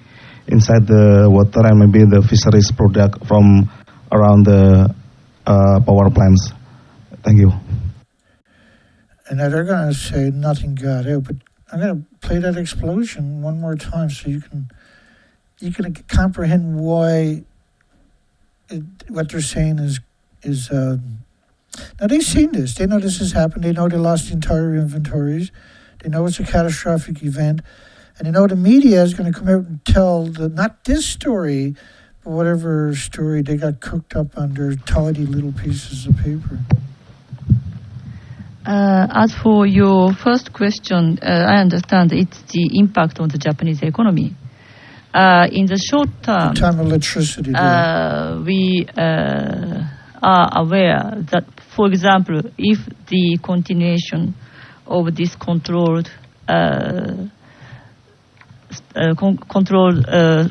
inside the water, and maybe the fisheries product from around the power plants? Thank you. And now they're going to say nothing got out, but I'm going to play that explosion one more time so you can comprehend why what they're saying is now they've seen this. They know this has happened. They know they lost the entire inventories. They know it's a catastrophic event. And they know the media is going to come out and tell not this story, but whatever story they got cooked up on their tiny little pieces of paper. As for your first question, I understand it's the impact on the Japanese economy. In the short term, the time electricity. We are aware that, for example, if the continuation of this controlled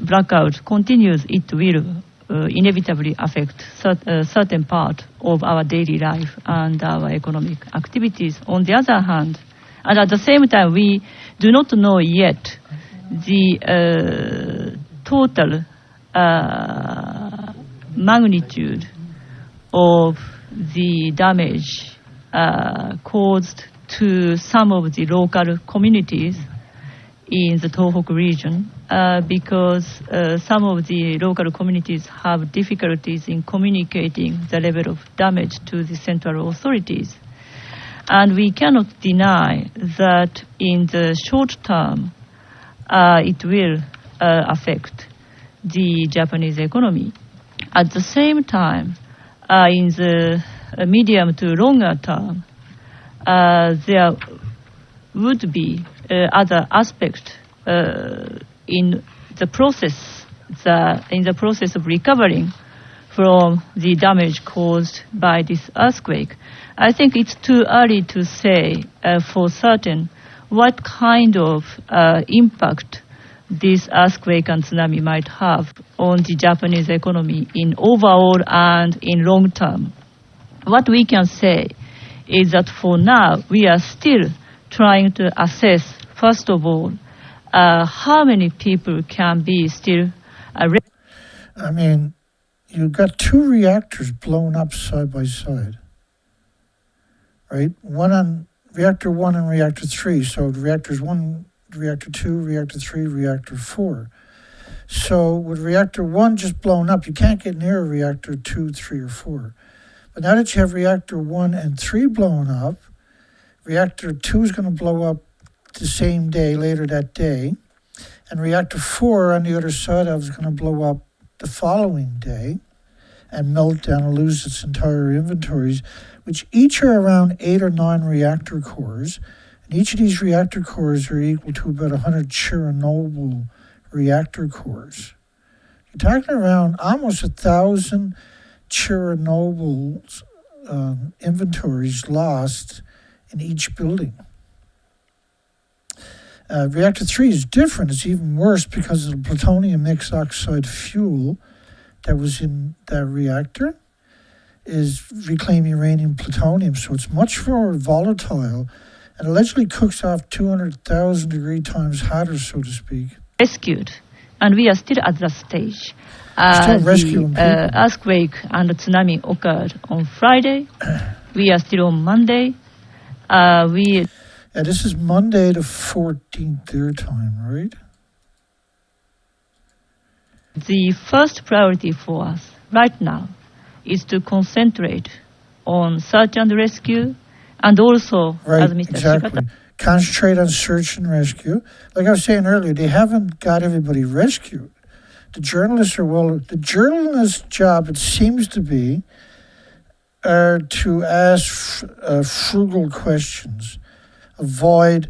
blackout continues, it will inevitably affect certain part of our daily life and our economic activities. On the other hand, and at the same time, we do not know yet the total magnitude of the damage caused to some of the local communities in the Tohoku region, because some of the local communities have difficulties in communicating the level of damage to the central authorities. And we cannot deny that in the short term, it will affect the Japanese economy. At the same time, in the medium to longer term, there would be other aspects in the process of recovering from the damage caused by this earthquake. I think it's too early to say for certain what kind of impact this earthquake and tsunami might have on the Japanese economy in overall and in long term. What we can say is that for now, we are still trying to assess, first of all, how many people can be still I mean, you've got two reactors blown up side by side, right? One on reactor 1 and reactor 3. So reactors 1, reactor 2, reactor 3, reactor 4. So with reactor 1 just blown up, you can't get near reactor 2, 3, or 4. But now that you have reactor 1 and 3 blown up, reactor 2 is going to blow up the same day, later that day. And reactor 4 on the other side of is going to blow up the following day and melt down and lose its entire inventories, which each are around 8 or 9 reactor cores. And each of these reactor cores are equal to about 100 Chernobyl reactor cores. You're talking around almost 1,000 Chernobyl's inventories lost in each building. Reactor 3 is different. It's even worse because of the plutonium mixed oxide fuel that was in that reactor is reclaimed uranium plutonium, so it's much more volatile and allegedly cooks off 200,000 degree times hotter, so to speak. Rescued, and we are still at that stage. Still rescuing people. Earthquake and tsunami occurred on Friday. We are still on Monday. Yeah, this is Monday the 14th their time, right? The first priority for us right now is to concentrate on search and rescue, and also, right, as Mr. exactly. Shibata, concentrate on search and rescue. Like I was saying earlier, they haven't got everybody rescued. The journalists the journalist's job, it seems to be, are to ask frugal questions, avoid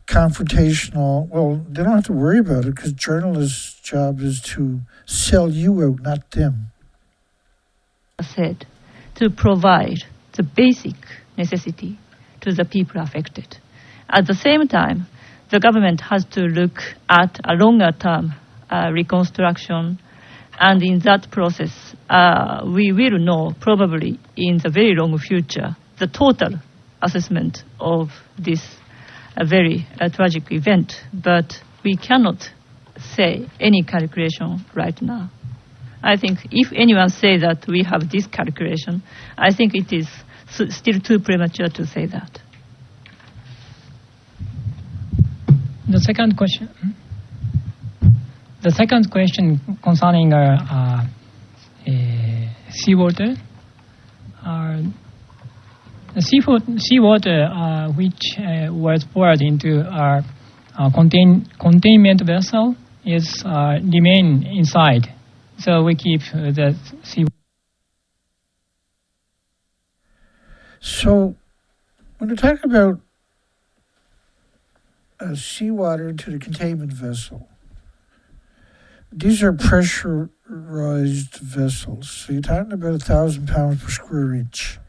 confrontational. Well, they don't have to worry about it because journalists' job is to sell you out, not them. Said to provide the basic necessity to the people affected. At the same time, the government has to look at a longer term reconstruction, and in that process, we will know probably in the very long future the total assessment of this very tragic event, but we cannot say any calculation right now. I think if anyone says that we have this calculation, I think it is still too premature to say that. The second question concerning seawater. Seawater which was poured into our containment vessel is remain inside. So we keep the seawater. So when we talk about seawater into the containment vessel, these are pressurized vessels. So you're talking about 1,000 pounds per square inch.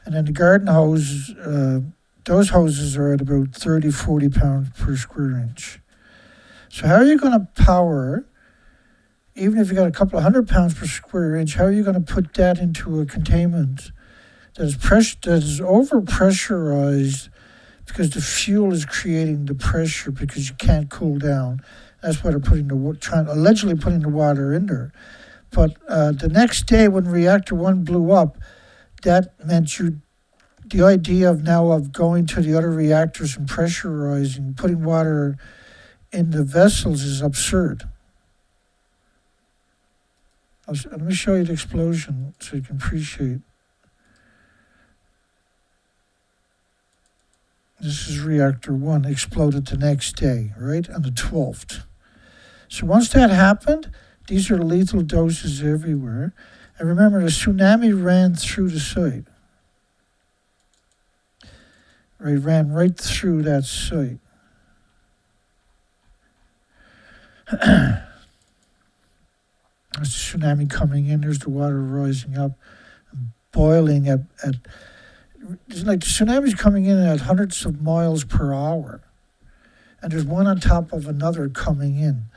And then the garden hoses, those hoses are at about 30, 40 pounds per square inch. So how are you going to power, even if you got a couple of 100 pounds per square inch, how are you going to put that into a containment that is over pressurized because the fuel is creating the pressure because you can't cool down. That's why they're allegedly putting the water in there. But the next day when reactor 1 blew up, that meant the idea of going to the other reactors and pressurizing, putting water in the vessels is absurd. Let me show you the explosion so you can appreciate. This is reactor 1, exploded the next day, right, on the 12th. So once that happened, these are lethal doses everywhere. And remember, the tsunami ran through the site. Right, ran right through that site. There's the tsunami coming in, there's the water rising up, and boiling at it's like the tsunami's coming in at hundreds of miles per hour. And there's one on top of another coming in.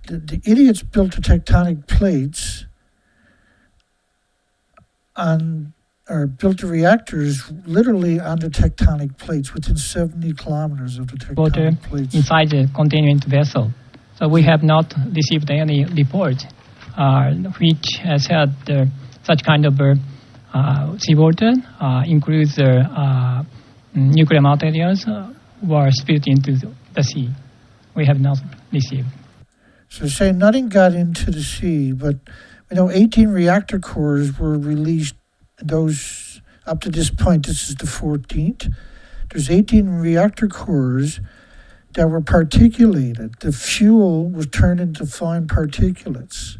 The idiots built the tectonic plates on or built the reactors literally on the tectonic plates, within 70 kilometers of the water tectonic plates. inside the containment vessel. So we have not received any report which has had such kind of seawater, includes nuclear materials were spilled into the sea. We have not received. So say nothing got into the sea, but 18 reactor cores were released. Those up to this point, this is the 14th. There's 18 reactor cores that were particulated. The fuel was turned into fine particulates.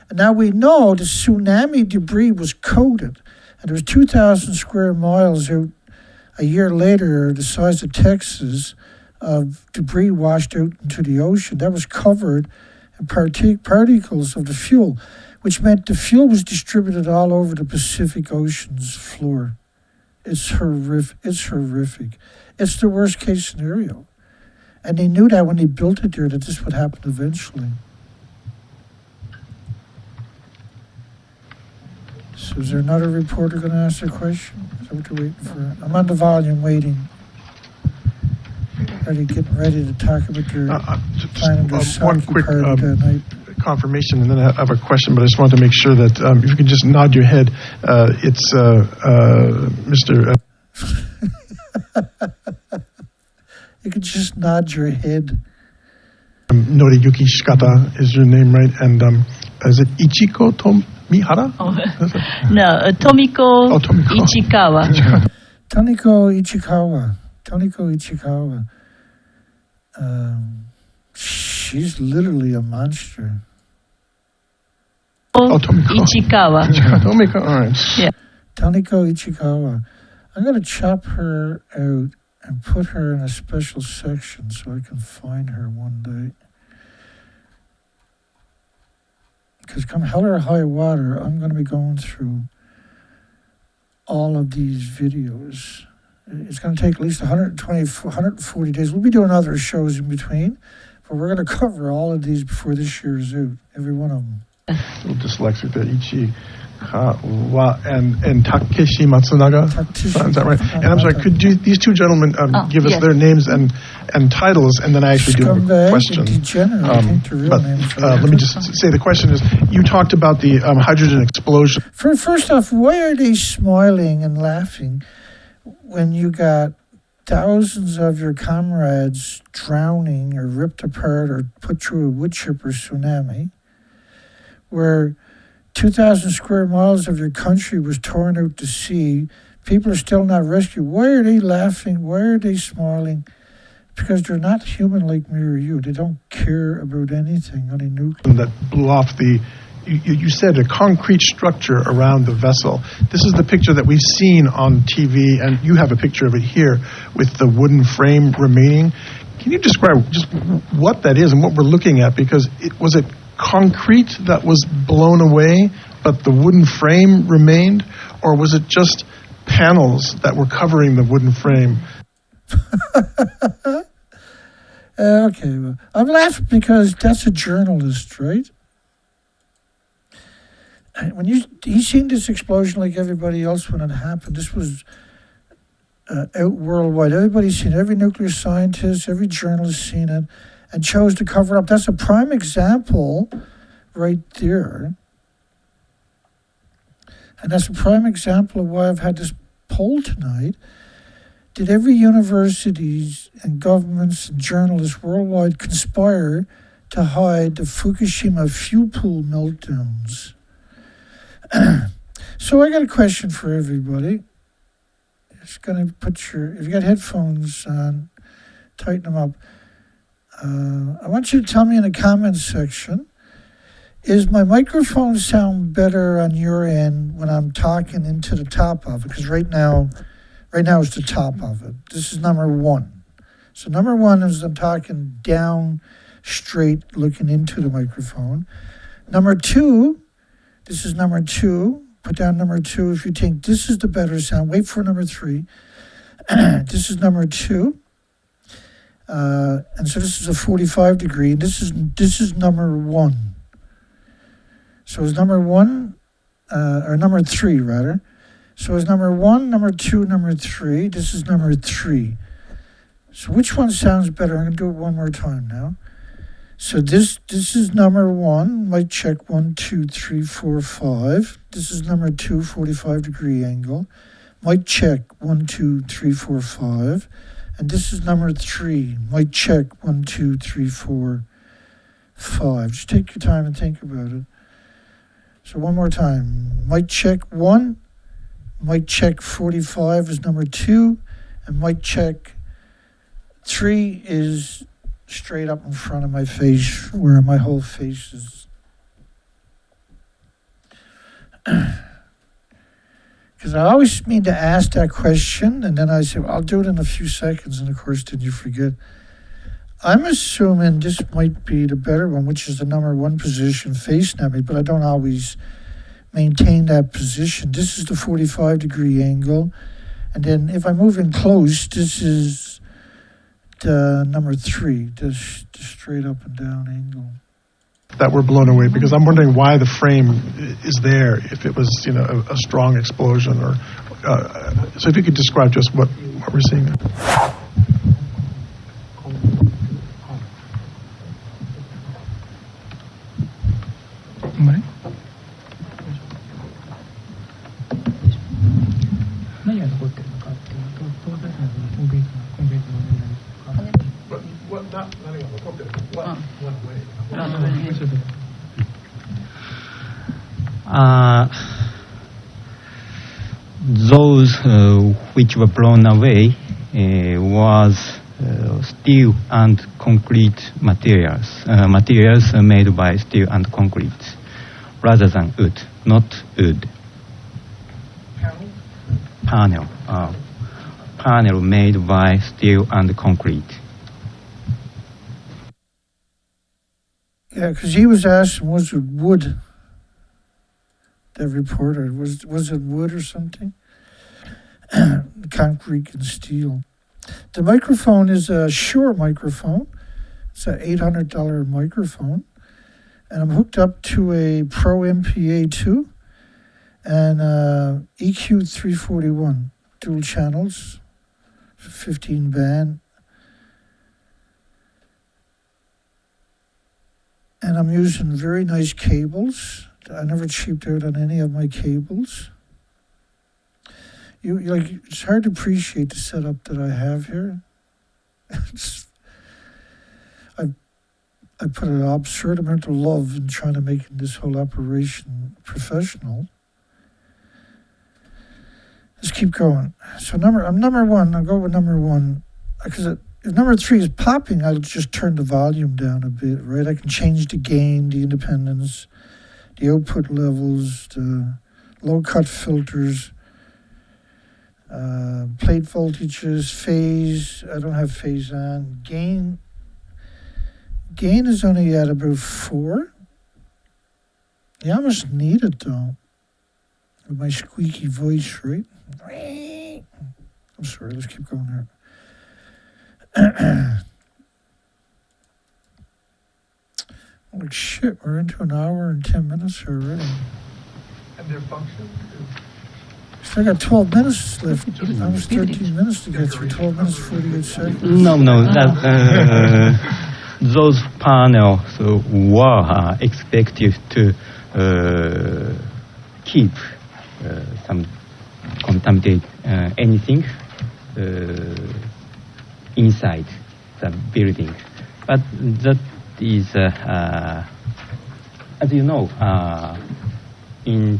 And now we know the tsunami debris was coated, and there was 2,000 square miles out a year later, the size of Texas, of debris washed out into the ocean. That was covered in particles of the fuel, which meant the fuel was distributed all over the Pacific Ocean's floor. It's horrific. It's the worst case scenario. And they knew that when they built it there, that this would happen eventually. So is there another reporter going to ask a question? Is that what you're waiting for? I'm on the volume waiting. Getting ready to talk about your planning their one sake quick party that night. confirmation, and then I have a question, but I just wanted to make sure that if you could just nod your head, it's Mr. You could just nod your head. Noriyuki Shikata is your name, right? And is it Ichiko Tomihara? No, Tomiko Tomiko. Ichikawa. Toniko Ichikawa. She's literally a monster. Tomiko. Ichikawa. Tomiko, all right. Yeah. Toniko Ichikawa. I'm going to chop her out and put her in a special section so I can find her one day. Because come hell or high water, I'm going to be going through all of these videos. It's going to take at least 140 days. We'll be doing other shows in between, but we're going to cover all of these before this year's out, every one of them. A little dyslexic there. And Takeshi Matsunaga. Is that right? And I'm sorry, could these two gentlemen give us their names and titles, and then I actually do have a question. Let me just say the question is, you talked about the hydrogen explosion. First off, why are they smiling and laughing when you got thousands of your comrades drowning or ripped apart or put through a wood chipper tsunami, where 2,000 square miles of your country was torn out to sea? People are still not rescued. Why are they laughing? Why are they smiling? Because they're not human like me or you. They don't care about anything, any nuclear. That blew off you said a concrete structure around the vessel. This is the picture that we've seen on TV, and you have a picture of it here with the wooden frame remaining. Can you describe just what that is and what we're looking at? Because was it concrete that was blown away, but the wooden frame remained? Or was it just panels that were covering the wooden frame? Okay, well, I'm laughing because that's a journalist, right? When he's seen this explosion like everybody else when it happened. This was out worldwide. Everybody's seen it. Every nuclear scientist, every journalist seen it and chose to cover it up. That's a prime example right there. And that's a prime example of why I've had this poll tonight. Did every universities and governments and journalists worldwide conspire to hide the Fukushima fuel pool meltdowns? So I got a question for everybody. It's going to put if you got headphones on, tighten them up. I want you to tell me in the comments section, is my microphone sound better on your end when I'm talking into the top of it? Because right now is the top of it. This is number one. So number one is I'm talking down straight looking into the microphone. Number two, this is number two. Put down number two if you think this is the better sound. Wait for number three. This is number two. And so this is a 45 degree. This is number one. So it's number one, or number three rather. So it's number 1, number 2, number 3. This is number 3. So which one sounds better? I'm going to do it one more time now. So this is number 1. Mic check 1, 2, 3, 4, 5. This is number 2, 45-degree angle. Mic check 1, 2, 3, 4, 5. And this is number 3. Mic check 1, 2, 3, 4, 5. Just take your time and think about it. So one more time. Mic check 1. Mic check 45 is number 2. And mic check 3 is straight up in front of my face, where my whole face is. Because I always mean to ask that question, and then I say, well, I'll do it in a few seconds, and of course, then you forget. I'm assuming this might be the better one, which is the number 1 position facing at me, but I don't always maintain that position. This is the 45-degree angle, and then if I move in close, this is the number 3, the straight up and down angle. That we're blown away, because I'm wondering why the frame is there if it was, a strong explosion, or so if you could describe just what we're seeing there. Those which were blown away was steel and concrete materials, materials made by steel and concrete, rather than wood, not wood. Panel made by steel and concrete. Yeah, because he was asking, was it wood? That reporter, was it wood or something? Concrete and steel. The microphone is a Shure microphone. It's an $800 microphone. And I'm hooked up to a Pro MPA2 and EQ 341, dual channels, 15 band. And I'm using very nice cables. I never cheaped out on any of my cables. It's hard to appreciate the setup that I have here. I put an absurd amount of love in trying to make this whole operation professional. Let's keep going. So I'm number 1. I'll go with number 1 because if number 3 is popping, I'll just turn the volume down a bit, right? I can change the gain, the independence, the output levels, the low-cut filters, plate voltages, phase. I don't have phase on. Gain is only at about 4. You almost need it, though, with my squeaky voice, right? I'm sorry, let's keep going here. Holy shit, we're into an hour and 10 minutes already. And their function? Still got 12 minutes left. Almost 13 minutes to get through. 12 minutes, 48 seconds. No. Those panels were expected to keep some contaminated anything inside the building. But that is, as you know, in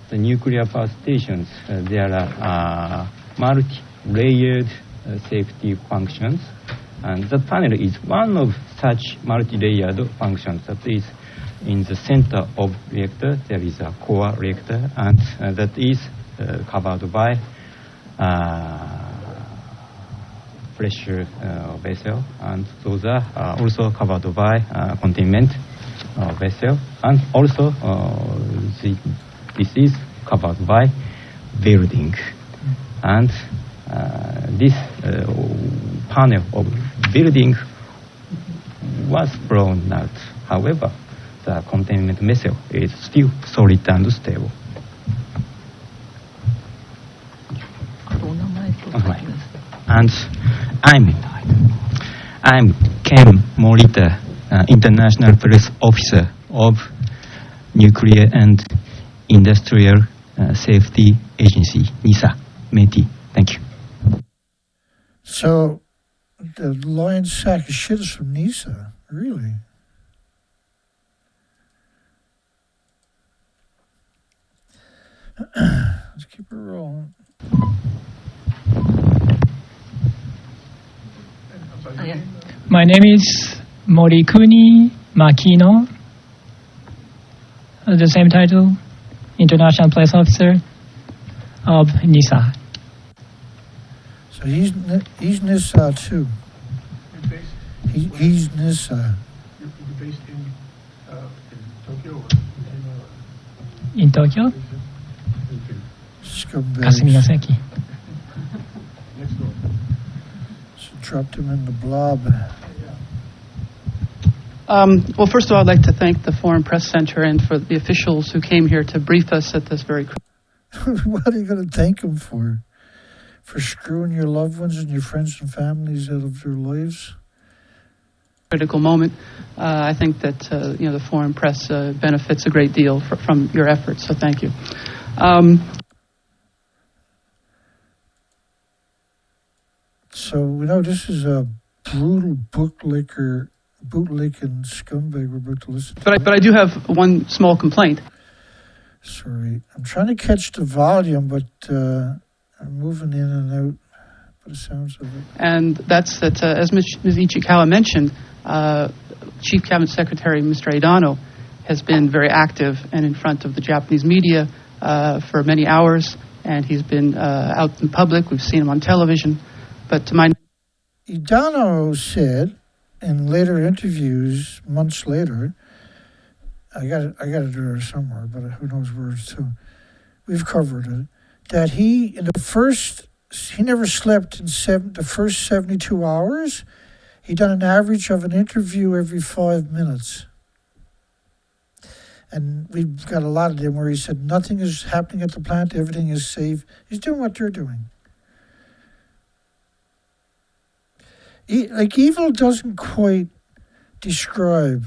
the nuclear power stations, there are multi-layered safety functions, and the panel is one of such multi-layered functions. That is, in the center of reactor, there is a core reactor, and that is covered by pressure vessel, and those are also covered by containment vessel, and also this is covered by building, and this panel of building was blown out. However, the containment vessel is still solid and stable. And I'm Ken Morita, International Press Officer of Nuclear and Industrial Safety Agency, NISA, METI. Thank you. So, the lion sack of shit is from NISA, really? Let's keep it rolling. My name is Morikuni Makino. The same title, International Press Officer of NISA. So he's NISA too. He's NISA. You're based in Tokyo or In Tokyo, Scumbags. Kasumigaseki. next door? So dropped him in the blob. Well, first of all, I'd like to thank the Foreign Press Center and for the officials who came here to brief us at this very What are you going to thank him for? For screwing your loved ones and your friends and families out of their lives? critical moment. I think that the foreign press benefits a great deal from your efforts. So thank you. So we know this is a brutal bootlicking scumbag we're about to listen to. But I do have one small complaint. Sorry, I'm trying to catch the volume, but I'm moving in and out by the sounds of it. And that's that, as Ms. Ichikawa mentioned, Chief Cabinet Secretary Mr. Aidano has been very active and in front of the Japanese media for many hours, and he's been out in public. We've seen him on television. But to my Aidano said in later interviews, months later, I got it there somewhere, but who knows where it's to. We've covered it. That he never slept in the first 72 hours. He done an average of an interview every 5 minutes. And we've got a lot of them where he said nothing is happening at the plant, everything is safe. He's doing what they're doing. Evil doesn't quite describe.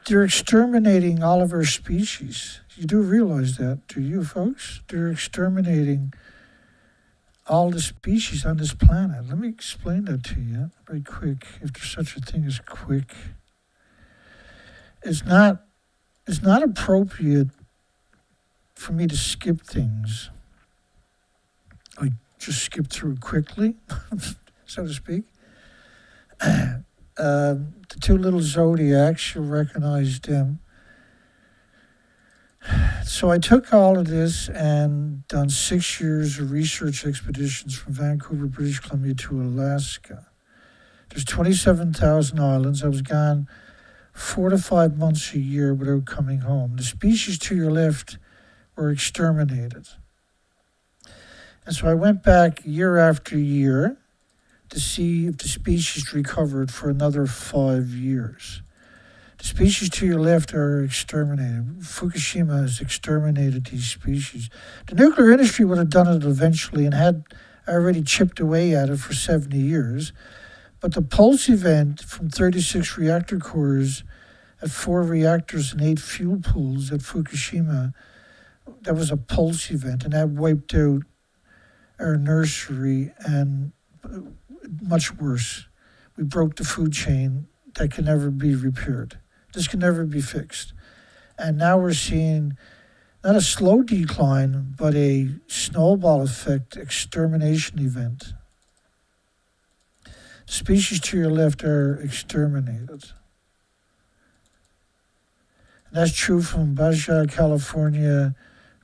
They're exterminating all of our species. You do realize that, do you, folks? They're exterminating all the species on this planet. Let me explain that to you very quick, if there's such a thing as quick. It's not appropriate for me to skip things, like just skip through quickly, so to speak. The two little zodiacs, you'll recognize them. So I took all of this and done 6 years of research expeditions from Vancouver, British Columbia to Alaska. There's 27,000 islands. I was gone 4 to 5 months a year without coming home. The species to your left were exterminated. And so I went back year after year to see if the species recovered for another 5 years. The species to your left are exterminated. Fukushima has exterminated these species. The nuclear industry would have done it eventually and had already chipped away at it for 70 years. But the pulse event from 36 reactor cores at 4 reactors and 8 fuel pools at Fukushima, that was a pulse event, and that wiped out our nursery, and much worse. We broke the food chain that can never be repaired. This can never be fixed. And now we're seeing not a slow decline, but a snowball effect extermination event. Species to your left are exterminated. And that's true from Baja, California,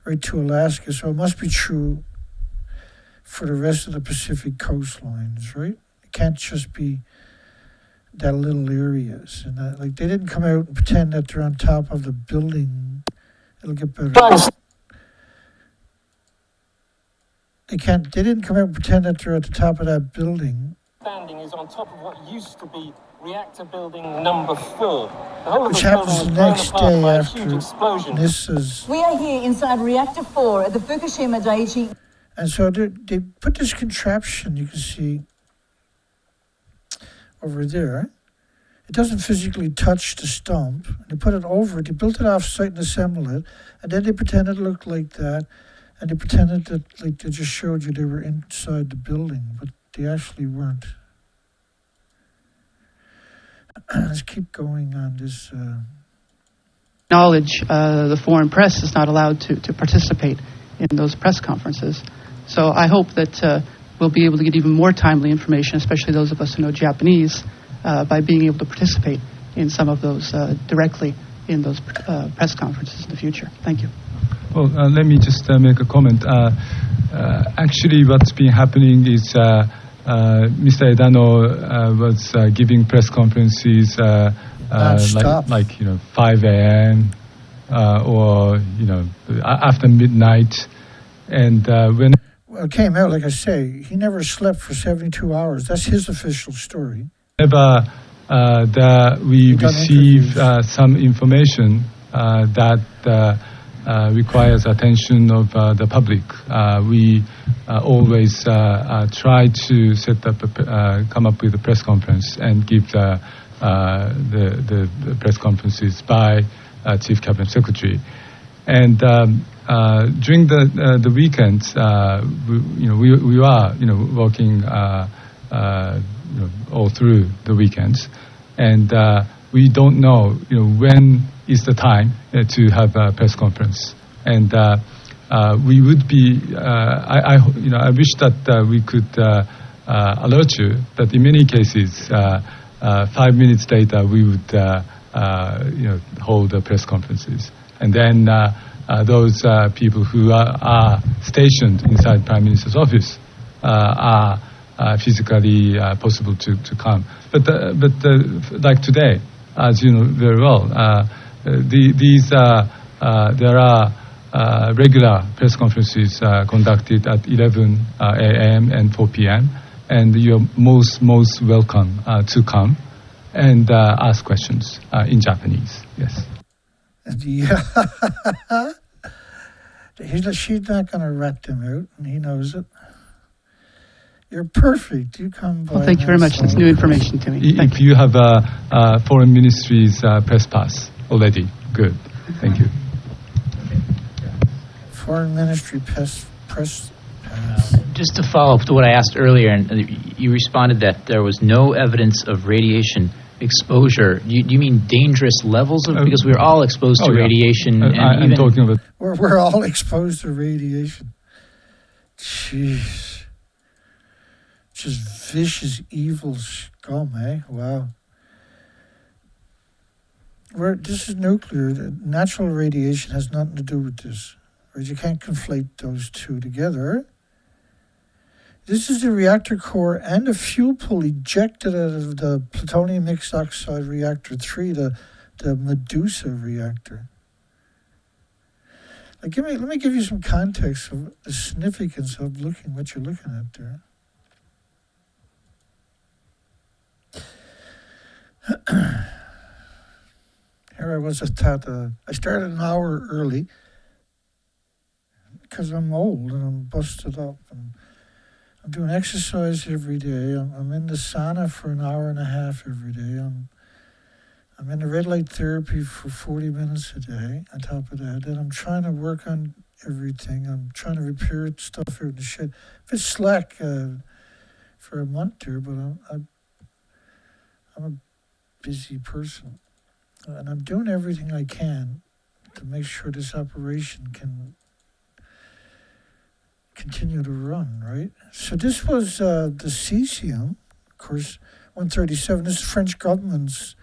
right to Alaska. So it must be true for the rest of the Pacific coastlines, right? It can't just be that little areas. And they didn't come out and pretend that they're on top of the building. It'll get better. They didn't come out and pretend that they're at the top of that building. Standing is on top of what used to be reactor building number 4. The whole Which of happens the next day after explosion. NISA's. We are here inside reactor 4 at the Fukushima Daiichi. And so they put this contraption, you can see over there. It doesn't physically touch the stump. They put it over it. They built it off-site and assembled it. And then they pretended it looked like that. And they pretended that, like they just showed you, they were inside the building. But they actually weren't. Let's keep going on this. Knowledge, the foreign press is not allowed to participate in those press conferences. So I hope that we'll be able to get even more timely information, especially those of us who know Japanese, by being able to participate in some of those directly in those press conferences in the future. Thank you. Well, let me just make a comment. Actually, what's been happening is Mr. Edano was giving press conferences like 5 a.m. Or after midnight, and when. Well, it came out, like I say, he never slept for 72 hours. That's his official story. Whenever that we receive some information that requires attention of the public, we always try to set up, come up with a press conference and give the press conferences by Chief Cabinet Secretary. And during the weekends, we are working all through the weekends, and we don't know when is the time to have a press conference. And we would be I wish that we could alert you that in many cases 5 minutes later we would hold the press conferences, and then those people who are stationed inside Prime Minister's office are physically possible to come. But like today, as you know very well, there are regular press conferences conducted at 11 a.m. and 4 p.m. and you're most welcome to come and ask questions in Japanese. Yes. Yeah. She's not going to rat them out, and he knows it. You're perfect. You come by. Well, thank you very much. That's new information to me. If you have a Foreign Ministry's press pass already, good. Thank you. Foreign Ministry press pass. Just to follow up to what I asked earlier, and you responded that there was no evidence of radiation exposure. Do you mean dangerous levels of? Because we're all exposed to radiation. I'm talking about. We're all exposed to radiation. Jeez. Just vicious, evil scum, eh? Wow. This is nuclear. Natural radiation has nothing to do with this. Right? You can't conflate those two together. This is the reactor core and the fuel pool ejected out of the plutonium mixed oxide reactor 3, the Medusa reactor. Let me give you some context of the significance of what you're looking at there. Here I was, I started an hour early because I'm old and I'm busted up, and I'm doing exercise every day. I'm in the sauna for an hour and a half every day. I'm in the red light therapy for 40 minutes a day on top of that. And I'm trying to work on everything. I'm trying to repair stuff out in the shed. I've been slack for a month there, but I'm a busy person, and I'm doing everything I can to make sure this operation can continue to run, right? So this was the cesium, of course, 137. This is French government's.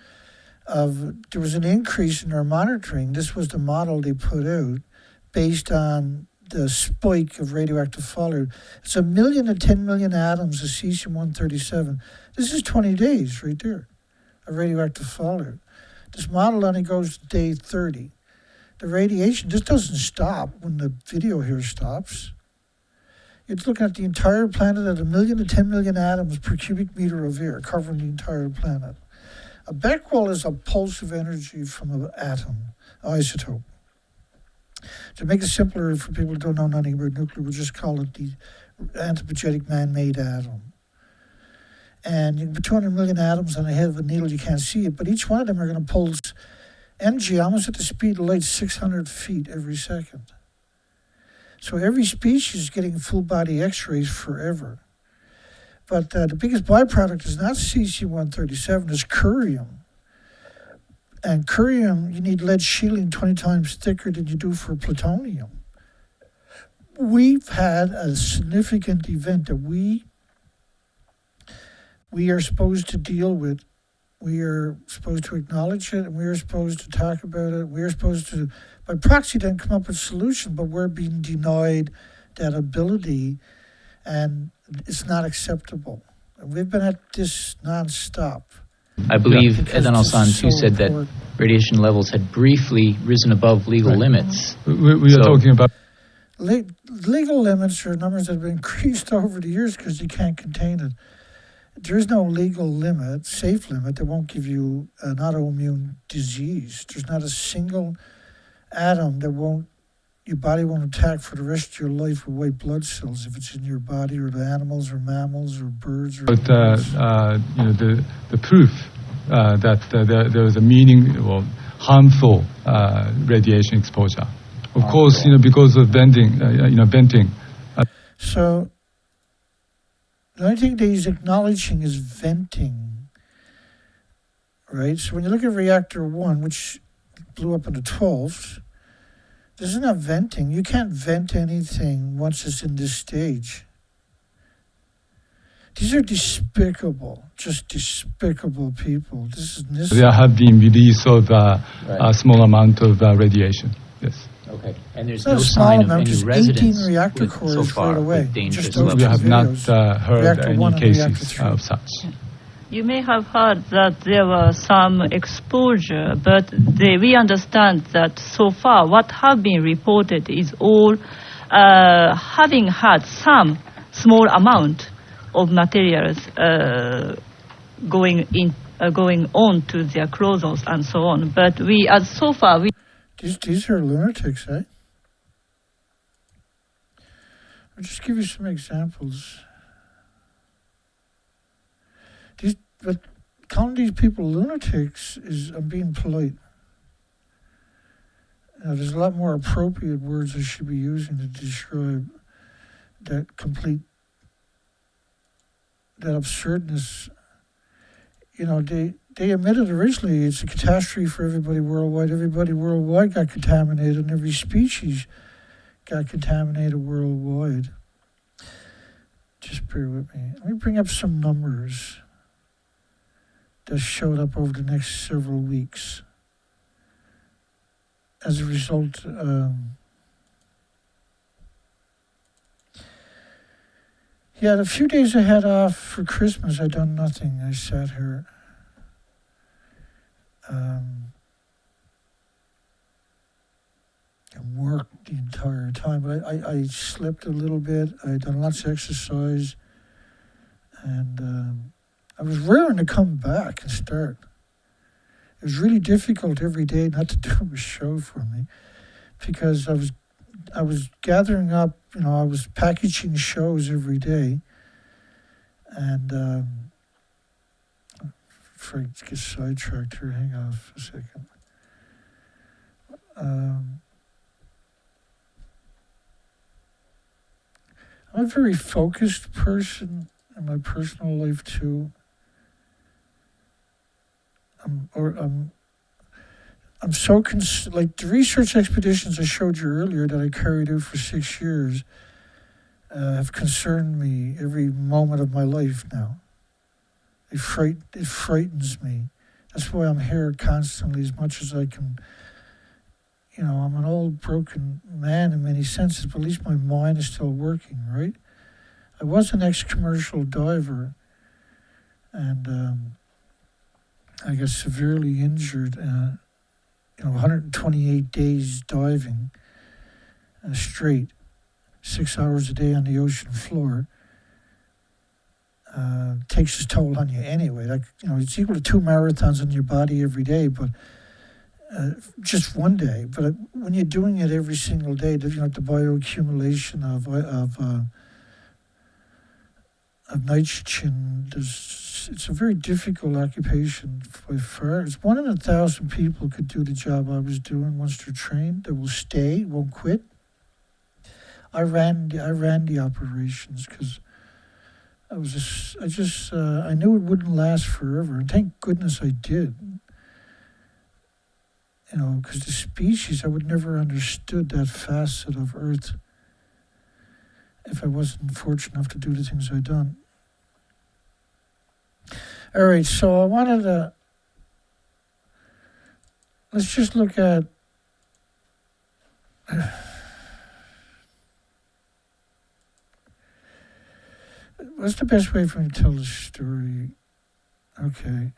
There was an increase in their monitoring. This was the model they put out based on the spike of radioactive fallout. It's 1 million to 10 million atoms of cesium-137. This is 20 days right there of radioactive fallout. This model only goes to day 30. The radiation just doesn't stop when the video here stops. It's looking at the entire planet at 1 million to 10 million atoms per cubic meter of air covering the entire planet. A Becquerel is a pulse of energy from an atom, isotope. To make it simpler for people who don't know nothing about nuclear, we'll just call it the antipathetic man-made atom. And you can put 200 million atoms on the head of a needle, you can't see it, but each one of them are going to pulse energy almost at the speed of light, 600 feet every second. So every species is getting full-body X-rays forever. But the biggest byproduct is not cesium-137, it's curium. And curium, you need lead shielding 20 times thicker than you do for plutonium. We've had a significant event that we are supposed to deal with. We are supposed to acknowledge it, and we are supposed to talk about it. We are supposed to, by proxy, then come up with a solution, but we're being denied that ability, and it's not acceptable. And we've been at this nonstop. I believe, Because Edano-san, this is you so said that important. radiation levels had briefly risen above legal limits. We are talking about Legal limits are numbers that have been increased over the years because you can't contain it. There is no legal limit, safe limit, that won't give you an autoimmune disease. There's not a single atom that your body won't attack for the rest of your life with white blood cells if it's in your body, or the animals or mammals or birds. Or the proof that there is a harmful radiation exposure. Of course, because of venting. So the only thing that he's acknowledging is venting, right? So when you look at reactor 1, which blew up on the 12th, this is not venting. You can't vent anything once it's in this stage. These are despicable, just despicable people. There have been release of a small amount of radiation. Yes. Okay, and there's It's not no a small sign of amount, any just residents 18 reactor with, cores so far right away. with dangerous Just those We two have not videos. heard Reactor any 1 and reactor cases 3. of such. You may have heard that there was some exposure, but we understand that so far what have been reported is all having had some small amount of materials going on to their clothes and so on. But These are lunatics, eh? I'll just give you some examples. But calling these people lunatics I'm being polite. There's a lot more appropriate words I should be using to describe that absurdness. They admitted originally it's a catastrophe for everybody worldwide. Everybody worldwide got contaminated, and every species got contaminated worldwide. Just bear with me. Let me bring up some numbers that showed up over the next several weeks. As a result, the few days I had off for Christmas, I done nothing. I sat here. And worked the entire time, but I slept a little bit. I done lots of exercise, and I was raring to come back and start. It was really difficult every day not to do a show for me, because I was gathering up. I was packaging shows every day, and before I get sidetracked here, hang on for a second. I'm a very focused person in my personal life too. I'm so like the research expeditions I showed you earlier that I carried out for 6 years have concerned me every moment of my life now. It frightens me. That's why I'm here constantly as much as I can. I'm an old broken man in many senses, but at least my mind is still working, right? I was an ex-commercial diver, and I got severely injured. 128 days diving straight, 6 hours a day on the ocean floor. Takes its toll on you anyway. It's equal to 2 marathons on your body every day, but just one day. But when you're doing it every single day, the bioaccumulation of nitrogen, it's a very difficult occupation by far. It's 1 in 1,000 people could do the job I was doing once they're trained. They will stay, won't quit. I ran the operations because I knew it wouldn't last forever, and thank goodness I did. Because the species, I would never understood that facet of Earth if I wasn't fortunate enough to do the things I've done. All right, so I wanted to, let's just look at, what's the best way for me to tell the story? Okay.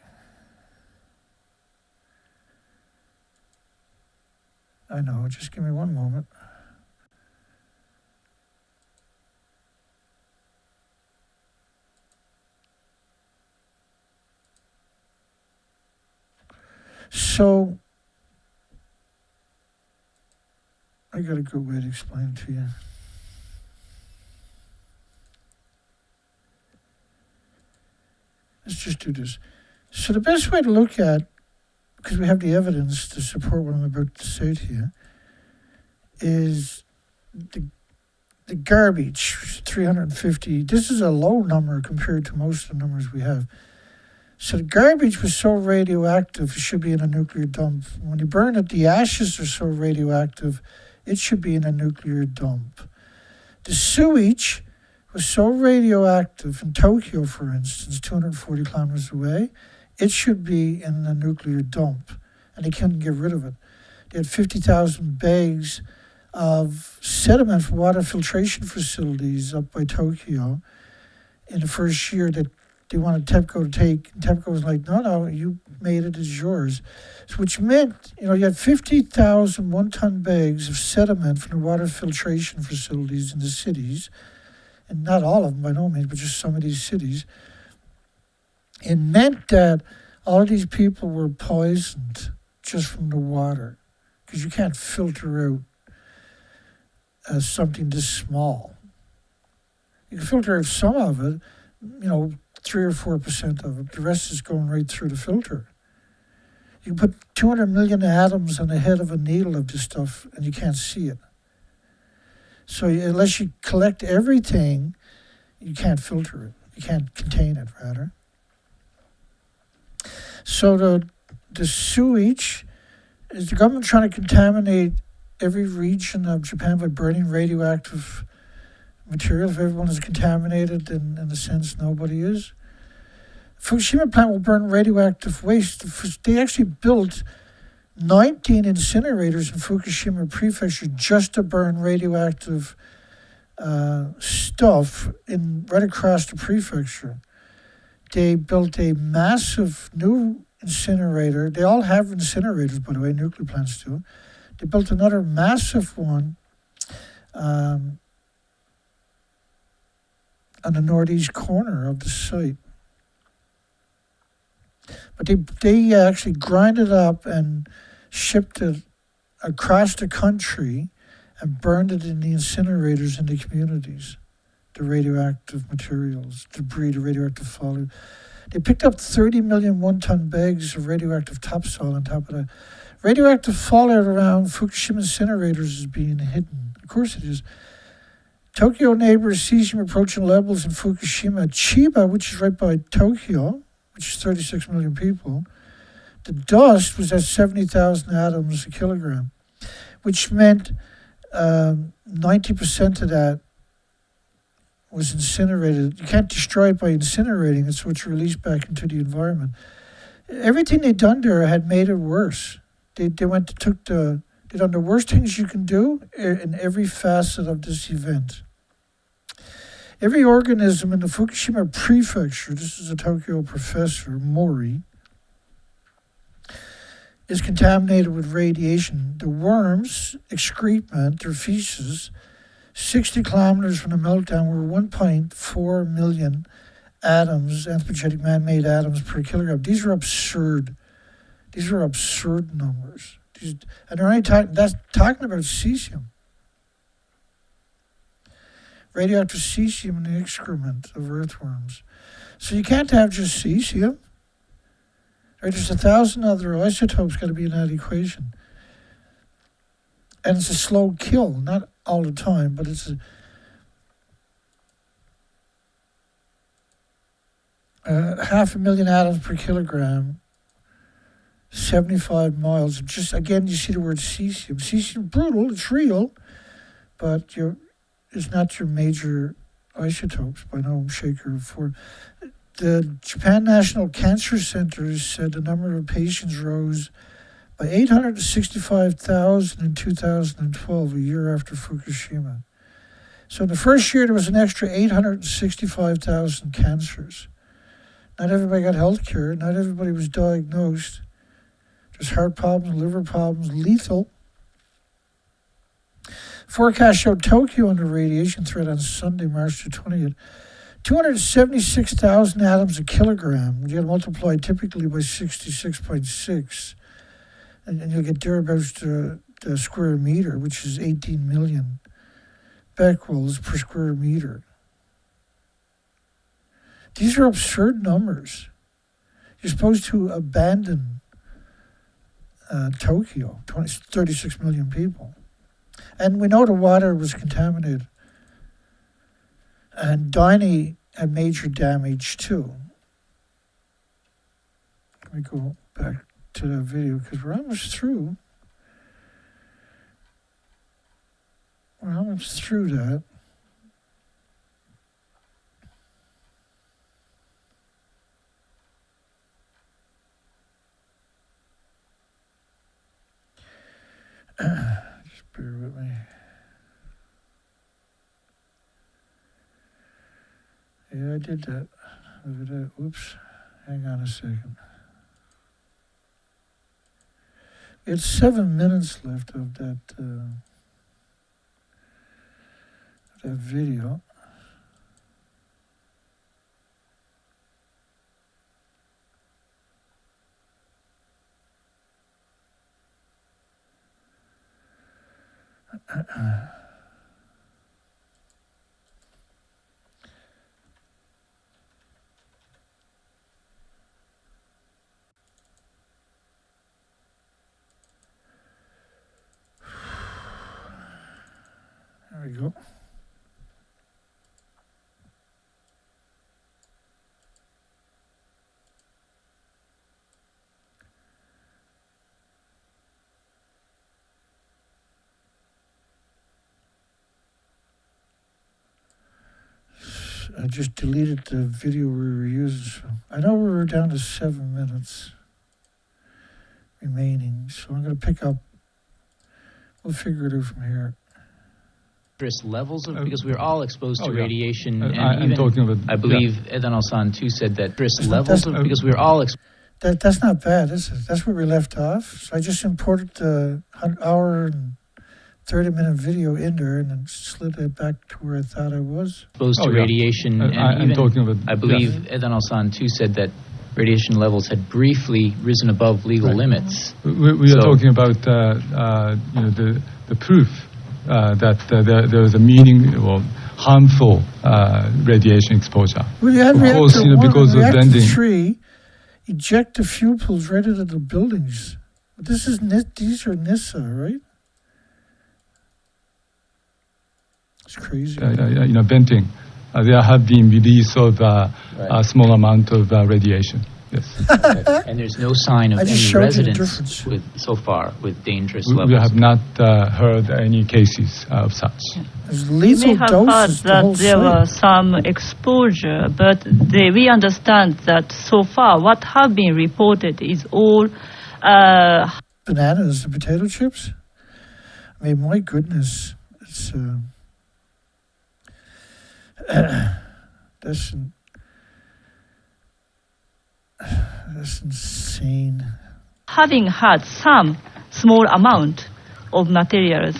I know, just give me one moment. So, I got a good way to explain it to you. Let's just do this. So the best way to look at, because we have the evidence to support what I'm about to say to you, is the garbage, 350. This is a low number compared to most of the numbers we have. So the garbage was so radioactive, it should be in a nuclear dump. When you burn it, the ashes are so radioactive, it should be in a nuclear dump. The sewage was so radioactive in Tokyo, for instance, 240 kilometers away, it should be in a nuclear dump, and they couldn't get rid of it. They had 50,000 bags of sediment from water filtration facilities up by Tokyo in the first year that they wanted TEPCO to take. And TEPCO was like, no, you made it, it's yours. So which meant, you had 50,000 one-ton bags of sediment from the water filtration facilities in the cities, and not all of them by no means, but just some of these cities. It meant that all of these people were poisoned just from the water, because you can't filter out something this small. You can filter out some of it, 3 or 4% of it. The rest is going right through the filter. You can put 200 million atoms on the head of a needle of this stuff, and you can't see it. So unless you collect everything, you can't filter it. You can't contain it, rather. So the sewage, is the government trying to contaminate every region of Japan by burning radioactive material? If everyone is contaminated, then in a sense nobody is. Fukushima plant will burn radioactive waste. They actually built 19 incinerators in Fukushima Prefecture just to burn radioactive stuff right across the prefecture. They built a massive new incinerator. They all have incinerators, by the way, nuclear plants do. They built another massive one on the northeast corner of the site. But they actually grind it up and shipped it across the country and burned it in the incinerators in the communities, the radioactive materials, debris, the radioactive fallout. They picked up 30 million one-ton bags of radioactive topsoil on top of that. Radioactive fallout around Fukushima incinerators is being hidden. Of course it is. Tokyo neighbors cesium approaching levels in Fukushima. Chiba, which is right by Tokyo, which is 36 million people, the dust was at 70,000 atoms a kilogram, which meant 90% of that was incinerated. You can't destroy it by incinerating it, so it's released back into the environment. Everything they'd done there had made it worse. They done the worst things you can do in every facet of this event. Every organism in the Fukushima Prefecture, this is a Tokyo professor, Mori, is contaminated with radiation. The worms' excrement, their feces, 60 kilometers from the meltdown were 1.4 million atoms, anthropogenic man-made atoms per kilogram. These are absurd. These are absurd numbers. And they're only talking about cesium. Radioactive cesium in the excrement of earthworms. So you can't have just cesium. Right? There's 1,000 other isotopes got to be in that equation. And it's a slow kill, not all the time, but it's 500,000 atoms per kilogram, 75 miles. Just again, you see the word cesium. Cesium, brutal, it's real, but it's not your major isotopes by no shaker for. The Japan National Cancer Center said the number of patients rose by 865,000 in 2012, a year after Fukushima. So in the first year, there was an extra 865,000 cancers. Not everybody got health care. Not everybody was diagnosed. There's heart problems, liver problems, lethal. Forecast showed Tokyo under radiation threat on Sunday, March the 20th. 276,000 atoms a kilogram. You multiply typically by 66.6. And you'll get thereabouts to the square meter, which is 18 million becquerels per square meter. These are absurd numbers. You're supposed to abandon Tokyo, 36 million people. And we know the water was contaminated. And Daini had major damage too. Let me go back to that video because we're almost through. We're almost through that. Just bear with me. Yeah, I did that. Look at that. Whoops. Hang on a second. It's 7 minutes left of that video. There we go. I just deleted the video we were using. So I know we were down to 7 minutes remaining, so I'm going to pick up. We'll figure it out from here. Levels of, because we're all exposed to radiation, and I'm even talking about, I believe Edano-san too said that levels of, because we're all that's not bad, is it? That's where we left off. So I just imported the hour and 30-minute video in there and then slid it back to where I thought I was. Exposed to radiation, and I'm even talking about, I believe Edano-san too said that radiation levels had briefly risen above legal limits. We are talking about the proof that there was a harmful radiation exposure. Well, you had of course, because of reactor bending. 3, eject the fuel pools right into the buildings. But these are NISA, right? It's crazy. Venting. There have been release of a small amount of radiation. Yes. Okay. And there's no sign of any residents so far with dangerous levels. We have not heard any cases of such. There's lethal we have doses. heard that there was some exposure, but we understand that so far what have been reported is all bananas and potato chips. I mean, my goodness, it's that's insane. Having had some small amount of materials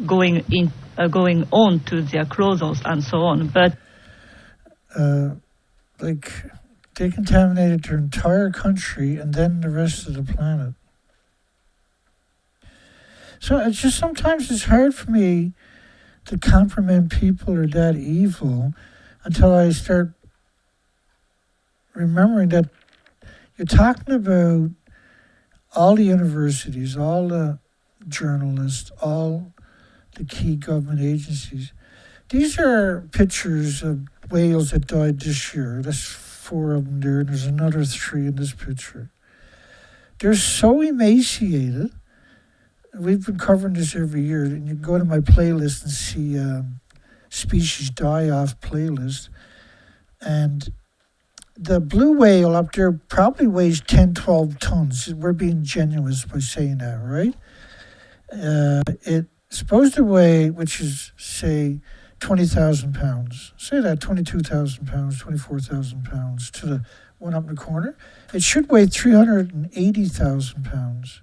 going on to their clothes and so on, but They contaminated their entire country and then the rest of the planet. So it's just sometimes it's hard for me to comprehend people are that evil until I start remembering that you're talking about all the universities, all the journalists, all the key government agencies. These are pictures of whales that died this year. That's 4 of them there, and there's another 3 in this picture. They're so emaciated. We've been covering this every year, and you can go to my playlist and see species die-off playlist. And the blue whale up there probably weighs 10, 12 tons. We're being generous by saying that, right? It's supposed to weigh, which is, say, 20,000 pounds. Say that, 22,000 pounds, 24,000 pounds to the one up in the corner. It should weigh 380,000 pounds.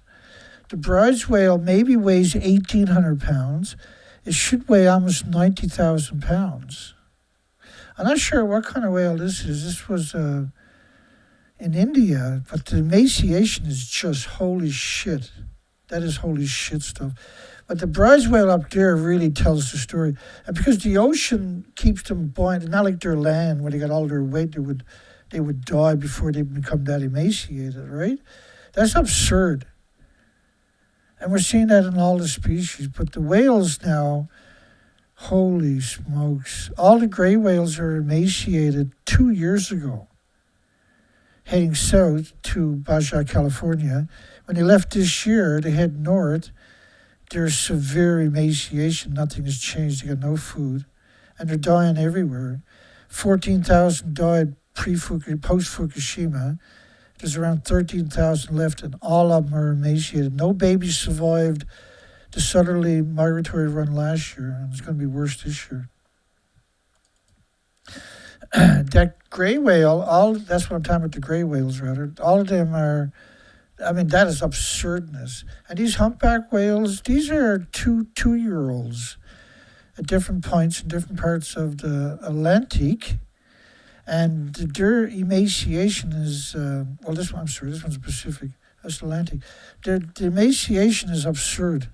The bronze whale maybe weighs 1,800 pounds. It should weigh almost 90,000 pounds. I'm not sure what kind of whale this is. This was in India, but the emaciation is just holy shit. That is holy shit stuff. But the bronze whale up there really tells the story. And because the ocean keeps them buoyant, not like their land, when they got all their weight, they would die before they become that emaciated, right? That's absurd. And we're seeing that in all the species. But the whales now, holy smokes. All the gray whales are emaciated 2 years ago, heading south to Baja, California. When they left this year, they head north. There's severe emaciation. Nothing has changed. They got no food. And they're dying everywhere. 14,000 died post-Fukushima. There's around 13,000 left, and all of them are emaciated. No babies survived the southerly migratory run last year, and it's going to be worse this year. That gray whale, that's what I'm talking about, the gray whales, rather. All of them are, I mean, that is absurdness. And these humpback whales, these are two-year-olds at different points in different parts of the Atlantic. And their emaciation is, this one's Pacific. That's Atlantic. The emaciation is absurd.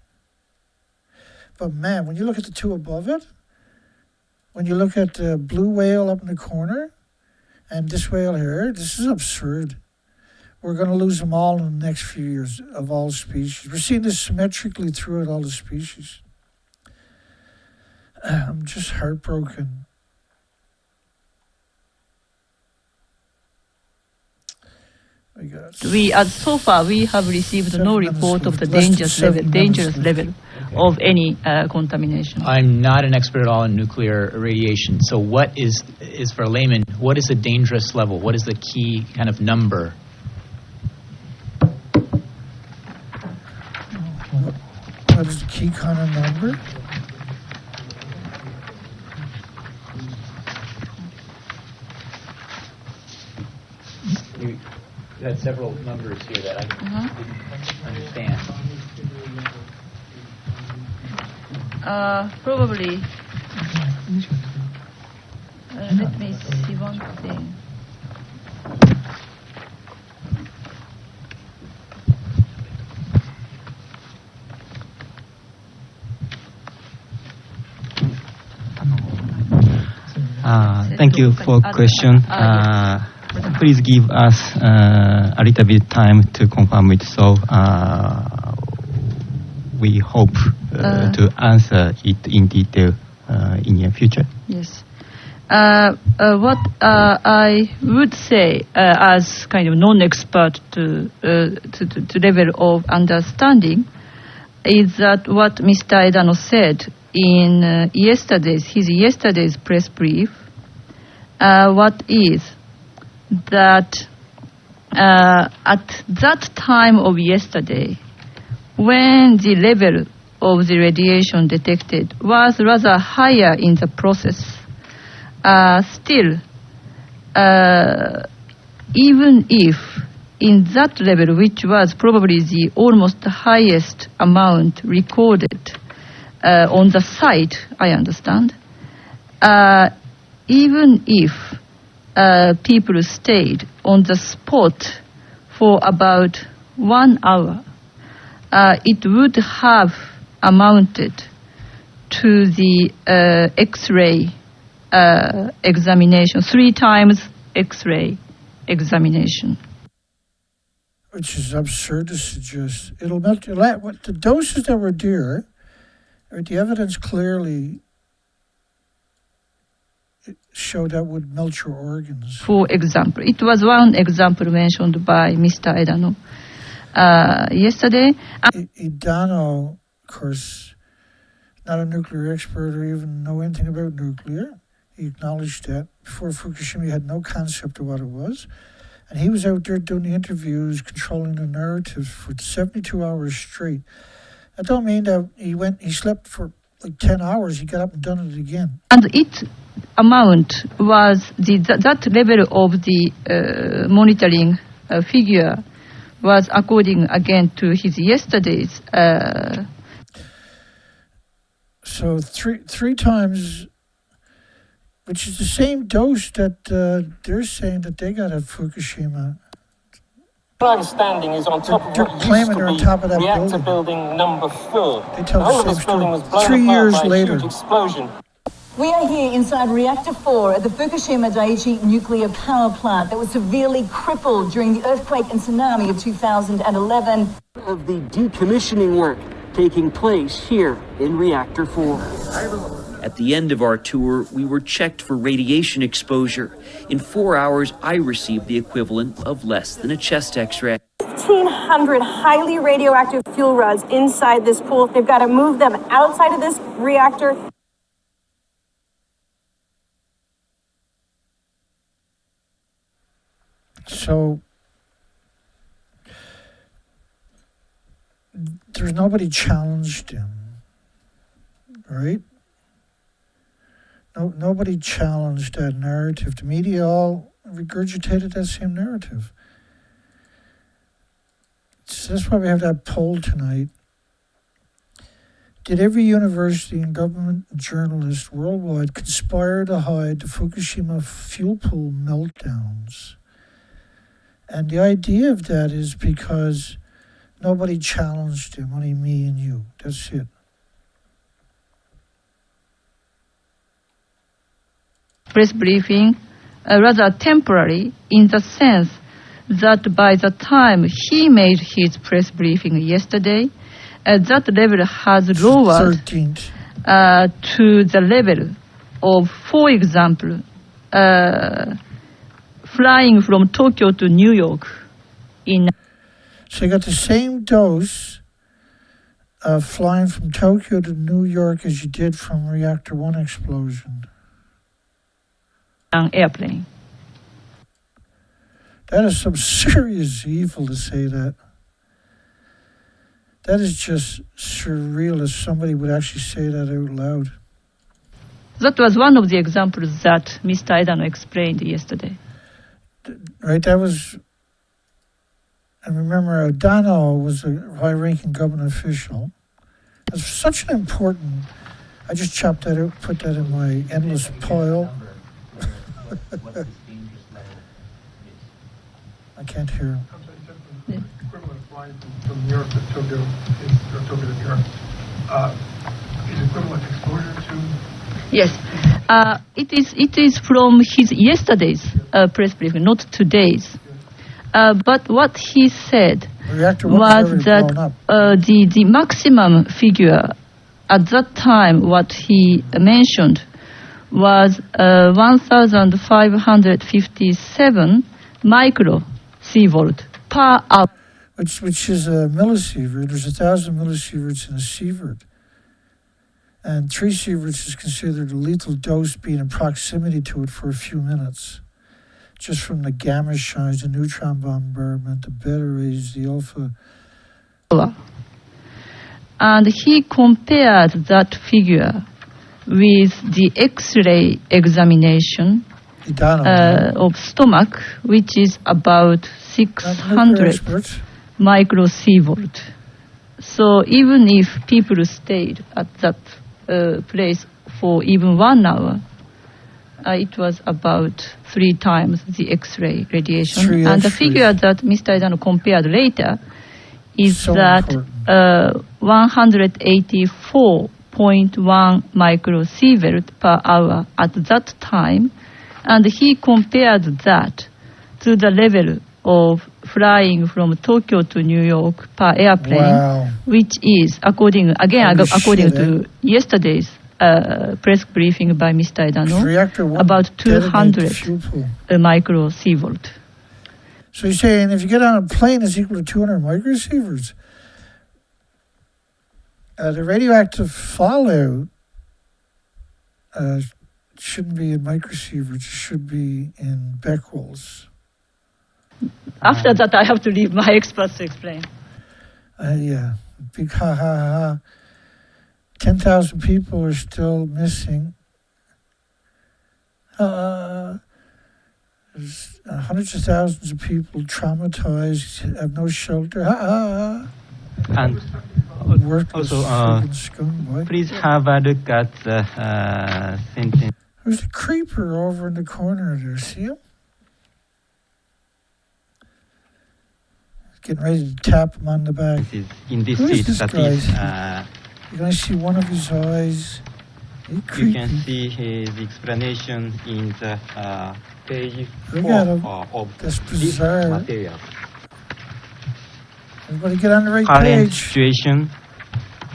But man, when you look at the 2 above it, when you look at the blue whale up in the corner, and this whale here, this is absurd. We're going to lose them all in the next few years of all species. We're seeing this symmetrically throughout all the species. I'm just heartbroken. So far, we have received no report of the dangerous level of any contamination. I'm not an expert at all in nuclear radiation. So what is for a layman, what is a dangerous level? What is the key kind of number? What is the key kind of number? You had several numbers here that I didn't understand. Probably. Let me see one thing. Thank you for question. Please give us a little bit time to confirm it. So we hope to answer it in detail in the future. Yes. What I would say, as kind of non-expert to level of understanding, is that what Mr. Edano said in his yesterday's press brief. What is that at that time of yesterday, when the level of the radiation detected was rather higher in the process, still, even if in that level, which was probably the almost highest amount recorded on the site, I understand, even if people stayed on the spot for about 1 hour, it would have amounted to the X-ray examination, 3 times X-ray examination. Which is absurd to suggest. It'll melt your what the doses that were there, or the evidence clearly showed that would melt your organs. For example, it was one example mentioned by Mr. Edano yesterday. Edano, of course, not a nuclear expert or even know anything about nuclear. He acknowledged that before Fukushima, he had no concept of what it was. And he was out there doing the interviews, controlling the narratives for 72 hours straight. I don't mean that he slept for like 10 hours, he got up and done it again. And it amount was that level of the monitoring figure was according again to his yesterday's. So three times, which is the same dose that they're saying that they got at Fukushima. My understanding is on top of They're what used claiming to they're on be top of that reactor building. building number 4. They tell The whole the of same this building story. was blown 3 apart years by later. a huge explosion. We are here inside Reactor 4 at the Fukushima Daiichi nuclear power plant that was severely crippled during the earthquake and tsunami of 2011. Of the decommissioning work taking place here in Reactor 4. At the end of our tour, we were checked for radiation exposure. In 4 hours, I received the equivalent of less than a chest X-ray. 1,500 highly radioactive fuel rods inside this pool. They've got to move them outside of this reactor. So there's nobody challenged him, right? Nobody challenged that narrative. The media all regurgitated that same narrative. So that's why we have that poll tonight. Did every university and government journalist worldwide conspire to hide the Fukushima fuel pool meltdowns? And the idea of that is because nobody challenged him, only me and you. That's it. Press briefing, rather temporary in the sense that by the time he made his press briefing yesterday, that level has lowered 13th. To the level of, for example, flying from Tokyo to New York in. So you got the same dose of flying from Tokyo to New York as you did from Reactor 1 explosion. An airplane. That is some serious evil to say that. That is just surreal if somebody would actually say that out loud. That was one of the examples that Mr. Edano explained yesterday. Right, that was, and remember, Edano was a high-ranking government official. It's such an important, I just chopped that out, put that in my endless pile. I can't hear him. Equivalent flying from New York to Tokyo, or Tokyo to New York, is equivalent exposure to? Yes, it is from his yesterday's press briefing, not today's. But what he said was that the maximum figure at that time, what he mentioned, was 1,557 microsievert per hour. Which is a millisievert. There's 1,000 millisieverts in a sievert. And 3 sieverts is considered a lethal dose, being in proximity to it for a few minutes. Just from the gamma shines, the neutron bombardment, the beta rays, the alpha. And he compared that figure with the X-ray examination of stomach, which is about 600 microsievert. So even if people stayed at that place for even 1 hour, it was about 3 times the X-ray radiation. 3 And the X-rays. figure that Mr. Idano compared later is So that important. 184.1 microsievert per hour at that time, and he compared that to the level of flying from Tokyo to New York per airplane, Wow. which is according Holy according shit, to yesterday's press briefing by Mr. Idano, Reactor 1 about detonate the 200 fuel pool. microsievert. So you're saying if you get on a plane, it's equal to 200 microsieverts. The radioactive fallout shouldn't be in microsieverts. It should be in becquerels. After that, I have to leave my experts to explain. Yeah, big ha ha ha. 10,000 people are still missing. There's hundreds of thousands of people traumatized, have no shelter. Ha ha ha. And Worthless also, friggin' scumboy. please have a look at the sentence. There's a creeper over in the corner there. See him? Getting ready to tap him on the back. In this Who is sheet this that guy? is, You're going to see one of his eyes. He's you creepy. can see his explanation in the page Look 4 at him. of That's this bizarre. material. Everybody get on the right Current page. situation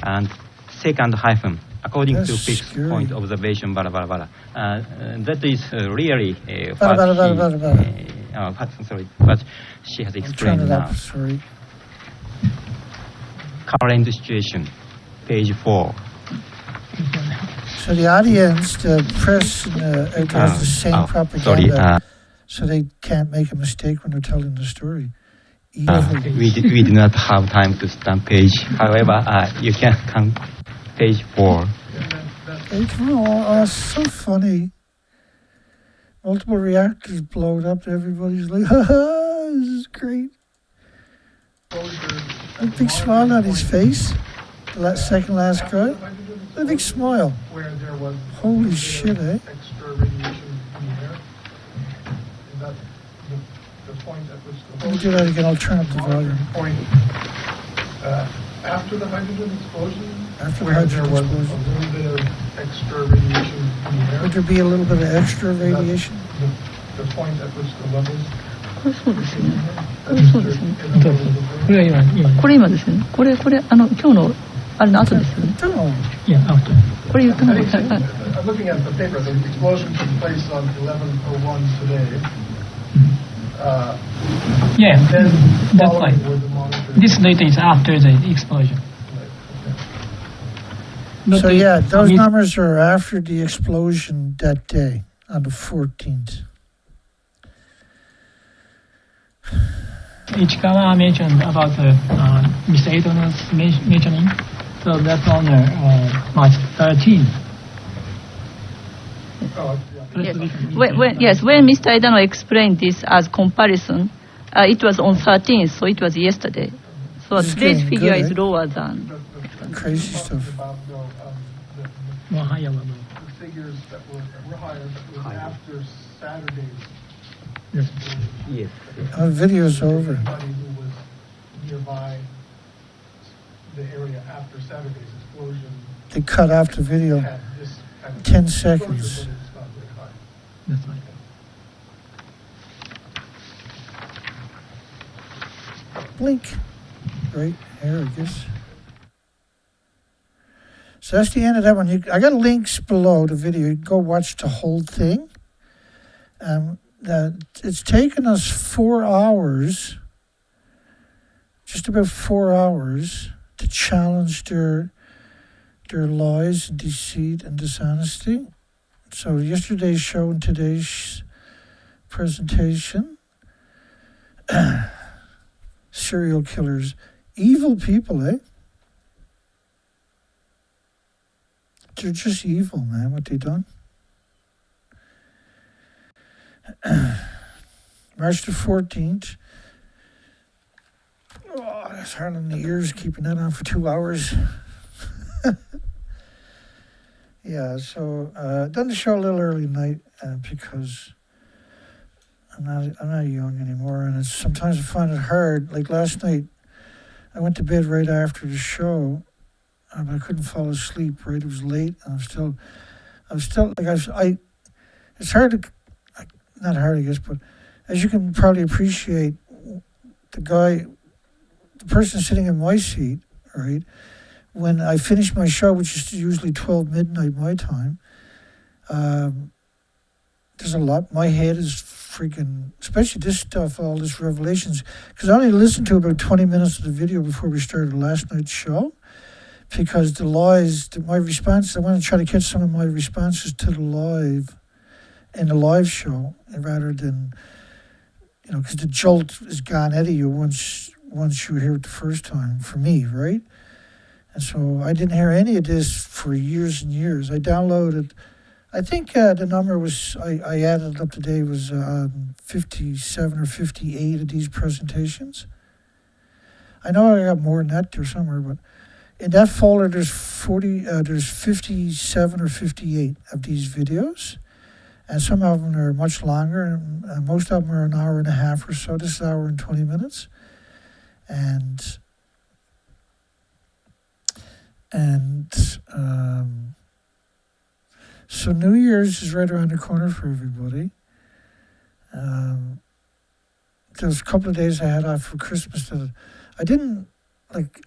and second hyphen according That's to fixed scary. point observation, blah, blah, blah, blah. That is really Blah, what blah, blah, she, blah, blah. what she has I'll turn explained it now. up, sorry. Current situation, page 4. So the audience, the press, and the editor has the same propaganda, so they can't make a mistake when they're telling the story. We do not have time to stamp page. However, you can come page 4. So funny. Multiple reactors blowed up. Everybody's like, ha ha, this is great. A big smile on his face. The second last guy. A big smile. Holy shit, eh? Extra radiation in the air. Is that the point at which the Let me do that again. I'll turn up the volume. point after the hydrogen explosion? After the where hydrogen there was explosion. a little bit of extra radiation in the air. Would there be a little bit of extra radiation? The point at which the levels これそうですよね。これそうですよね。これは今ですね。これ今日のあれの後ですよね。いや、後。これ言ったのが。 I'm looking at the paper. The explosion took place on 11:01 today. Yeah, Then that's following right. were the monitors. This data is after the explosion. So yeah, those numbers are after the explosion that day, on the 14th. Ichikawa mentioned about Mr. Itono's mentioning, so that's on March 13th. Yes, when Mr. Idano explained this as comparison, it was on 13th, so it was yesterday. So This is today's getting figure good, is eh? lower than. Crazy stuff. More higher level. The figures that were higher, but was after Saturday's. Yes. Yes. Video's over. Everybody who was nearby the area after Saturday's explosion They cut off the video. had this kind of 10 exposure, seconds. but it's not very high. That's right. Blink. Right here, I guess. So that's the end of that one. I got links below the video. You can go watch the whole thing. It's taken us 4 hours, just about 4 hours, to challenge their lies, deceit, and dishonesty. So yesterday's show and today's presentation, serial killers, evil people, eh? They're just evil, man, what they done. March the 14th. Oh, it's hard on the ears keeping that on for 2 hours. Yeah, so done the show a little early tonight because I'm not young anymore, and sometimes I find it hard. Like last night, I went to bed right after the show, but I couldn't fall asleep. Right, it was late, and I'm still like it's hard to, not hard I guess, but as you can probably appreciate, the person sitting in my seat, right. When I finish my show, which is usually 12 midnight my time, there's a lot. My head is freaking, especially this stuff, all this revelations, because I only listened to about 20 minutes of the video before we started last night's show, because the lies, my response, I want to try to catch some of my responses to the live show, rather than, because the jolt is gone out of you once you hear it the first time, for me, right? And so I didn't hear any of this for years and years. I downloaded, I think the number was, I added it up today, was 57 or 58 of these presentations. I know I got more than that there somewhere, but in that folder there's 57 or 58 of these videos. And some of them are much longer, and most of them are an hour and a half or so. This is an hour and 20 minutes. So New Year's is right around the corner for everybody. There's a couple of days I had off for Christmas that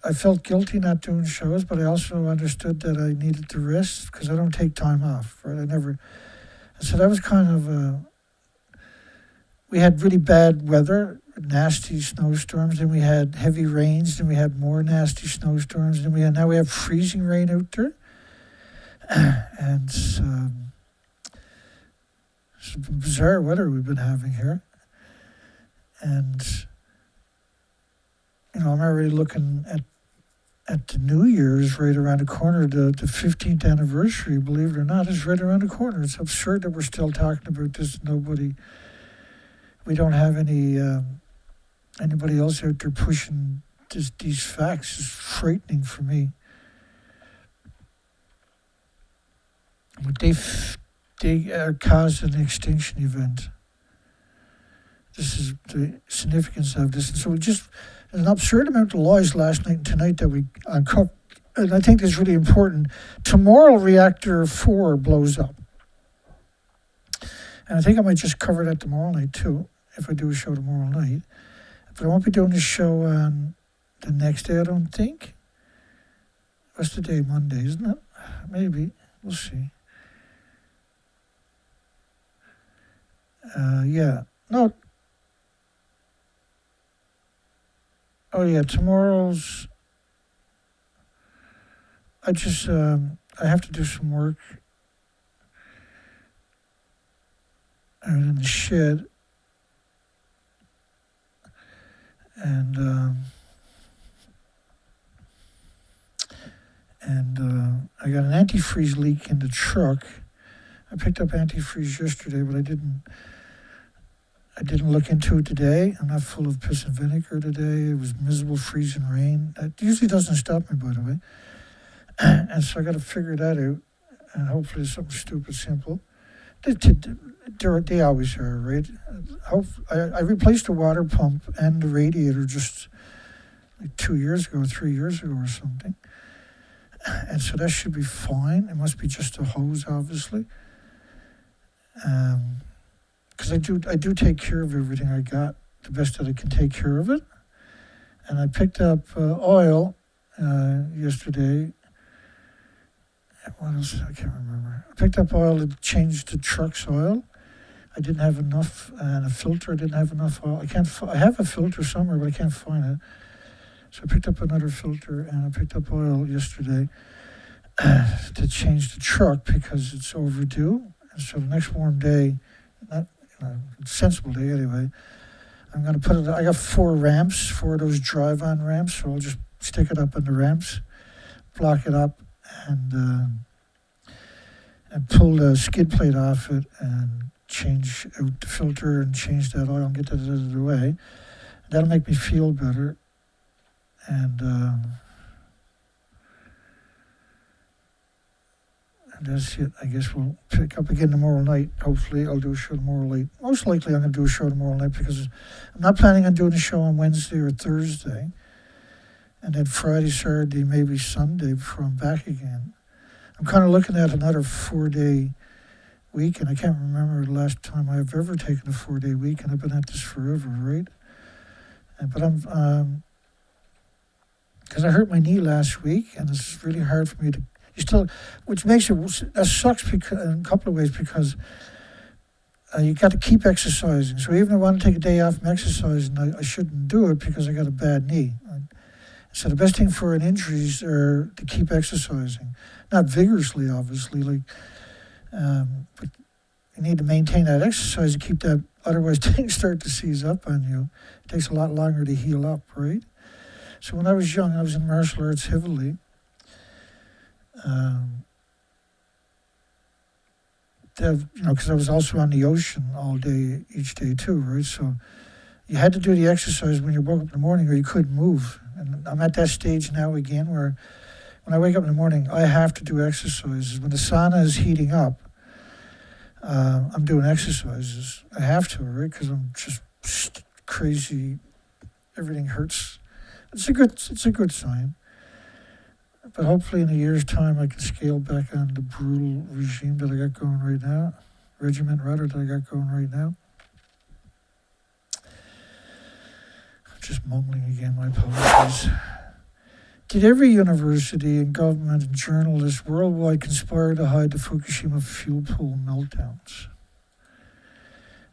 I felt guilty not doing shows, but I also understood that I needed to rest because I don't take time off, right? So that was kind of, we had really bad weather, nasty snowstorms, then we had heavy rains, then we had more nasty snowstorms, then now we have freezing rain out there. And it's bizarre weather we've been having here. And, I'm already looking at the New Year's right around the corner. The 15th anniversary, believe it or not, is right around the corner. It's absurd that we're still talking about this. We don't have anybody else out there pushing these facts. It's frightening for me. But they are causing an extinction event. This is the significance of this. And so there's an absurd amount of lies last night and tonight that we uncovered. And I think that's really important. Tomorrow, reactor 4 blows up. And I think I might just cover that tomorrow night too, if I do a show tomorrow night. But I won't be doing this show on the next day, I don't think. What's the day? Monday, isn't it? Maybe. We'll see. Yeah. No. Oh, yeah. Tomorrow's... I have to do some work out in the shed. And I got an antifreeze leak in the truck. I picked up antifreeze yesterday, but I didn't look into it today. I'm not full of piss and vinegar today. It was miserable freezing rain. That usually doesn't stop me, by the way. And so I got to figure that out. And hopefully it's something stupid, simple. They always are, right? I replaced the water pump and the radiator just like 3 years ago or something. And so that should be fine. It must be just a hose, obviously. Because I do take care of everything I got, the best that I can take care of it. And I picked up oil yesterday. What else? I can't remember. I picked up oil to change the truck's oil. I didn't have enough, and a filter. I didn't have enough oil. I have a filter somewhere, but I can't find it. So I picked up another filter, and I picked up oil yesterday to change the truck because it's overdue. And so the next warm day, sensible day anyway, I'm going to put it. I got 4 ramps, 4 of those drive-on ramps, so I'll just stick it up on the ramps, block it up, and pull the skid plate off it, and change out the filter and change that oil and get that out of the way. That'll make me feel better. And And that's it. I guess we'll pick up again tomorrow night. Hopefully, I'll do a show tomorrow night. Most likely, I'm going to do a show tomorrow night because I'm not planning on doing a show on Wednesday or Thursday. And then Friday, Saturday, maybe Sunday before I'm back again. I'm kind of looking at another 4-day week, and I can't remember the last time I've ever taken a 4-day week, and I've been at this forever, right? But I'm, because I hurt my knee last week, and it's really hard for me to, which makes it, that sucks because, in a couple of ways, because you got to keep exercising. So even if I want to take a day off from exercising, I shouldn't do it because I got a bad knee. So the best thing for an injury is to keep exercising. Not vigorously, obviously, but you need to maintain that exercise to keep that, otherwise things start to seize up on you. It takes a lot longer to heal up, right? So when I was young, I was in martial arts heavily. Because I was also on the ocean all day, each day too, right? So you had to do the exercise when you woke up in the morning or you couldn't move. And I'm at that stage now again where when I wake up in the morning, I have to do exercises. When the sauna is heating up, I'm doing exercises. I have to, right? Because I'm just crazy. Everything hurts. It's a good sign. But hopefully in a year's time, I can scale back on the brutal regime that I got going right now. Regiment, rather, that I got going right now. I'm just mumbling again, my apologies. Did every university and government and journalists worldwide conspire to hide the Fukushima fuel pool meltdowns?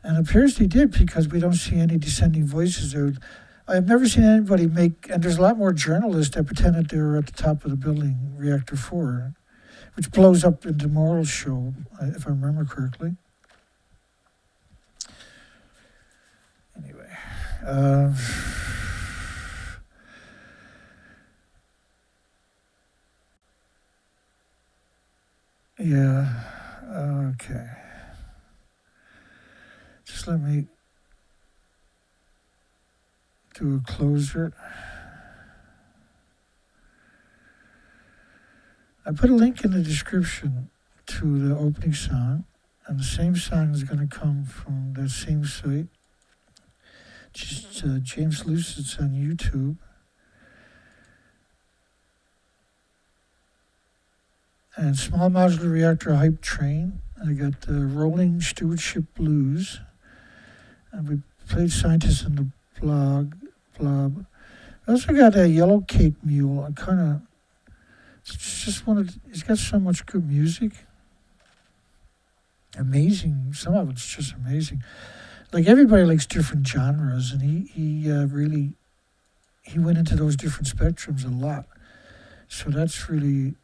And it appears they did because we don't see any dissenting voices out. I have never seen anybody and there's a lot more journalists that pretended they were at the top of the building, Reactor 4, which blows up in tomorrow's show, if I remember correctly. Anyway. Yeah, okay. Just let me do a closer. I put a link in the description to the opening song, and the same song is going to come from that same site. Just James Lucid's on YouTube. And Small Modular Reactor Hype Train. I got the Rolling Stewardship Blues. And we played Scientists in the Blob. I also got a Yellow Cake Mule. I kind of just wanted, it's got so much good music. Amazing. Some of it's just amazing. Like everybody likes different genres, and he really went into those different spectrums a lot. So that's really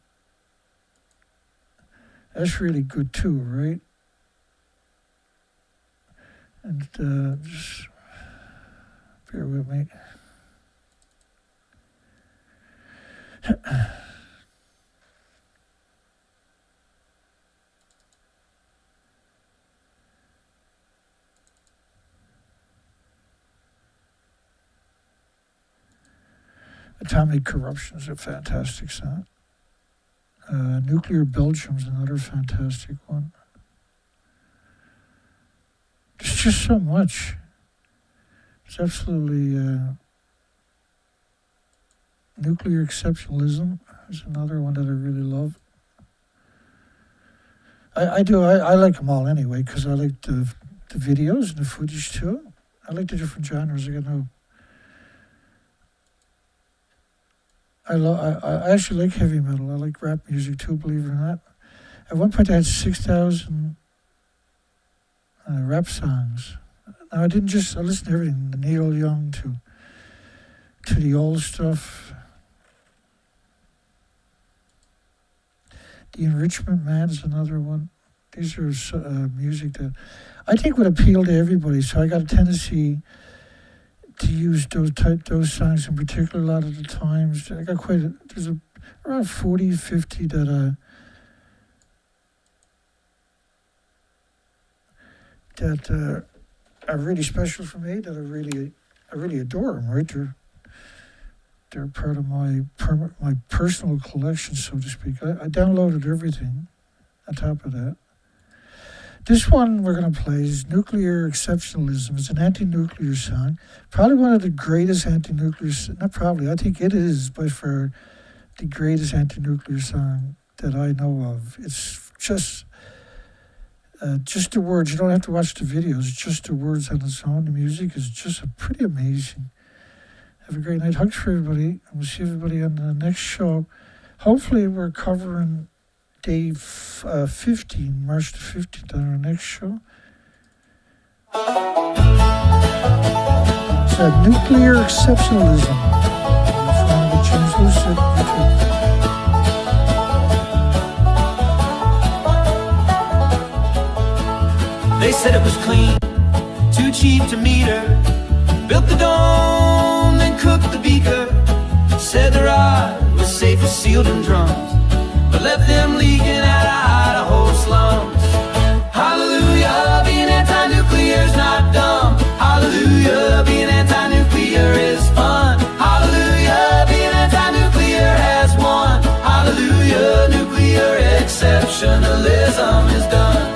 good too, right? And just bear with me. Atomic Corruption is a fantastic song. Nuclear Belgium is another fantastic one. There's just so much. It's absolutely... Nuclear Exceptionalism is another one that I really love. I like them all anyway, because I like the videos and the footage too. I like the different genres. I actually like heavy metal. I like rap music too, believe it or not. At one point I had 6,000 rap songs. Now I listened to everything, the Neil Young to the old stuff. The Enrichment Man is another one. These are music that I think would appeal to everybody. So I got a tendency to use those songs in particular a lot of the times. I got there's around 40, 50 that are really special for me, that I really adore them, right? They're part of my personal collection, so to speak. I downloaded everything. on top of that. This one we're going to play is Nuclear Exceptionalism. It's an anti-nuclear song. Probably one of the greatest anti-nuclear, not probably, I think it is by far the greatest anti-nuclear song that I know of. It's just the words. You don't have to watch the videos. Just the words on its own. The music is just pretty amazing. Have a great night. Hugs for everybody. And we'll see everybody on the next show. Hopefully we're covering day 15, March the 15th on our next show. It's Nuclear Exceptionalism. From the James Lucid YouTube. They said it was clean, too cheap to meter. Built the dome, then cooked the beaker. Said the rod was safe as sealed in drums, but left them leaking out of Idaho slums. Hallelujah, being anti-nuclear's not dumb. Hallelujah, being anti-nuclear is fun. Hallelujah, being anti-nuclear has won. Hallelujah, nuclear exceptionalism is done.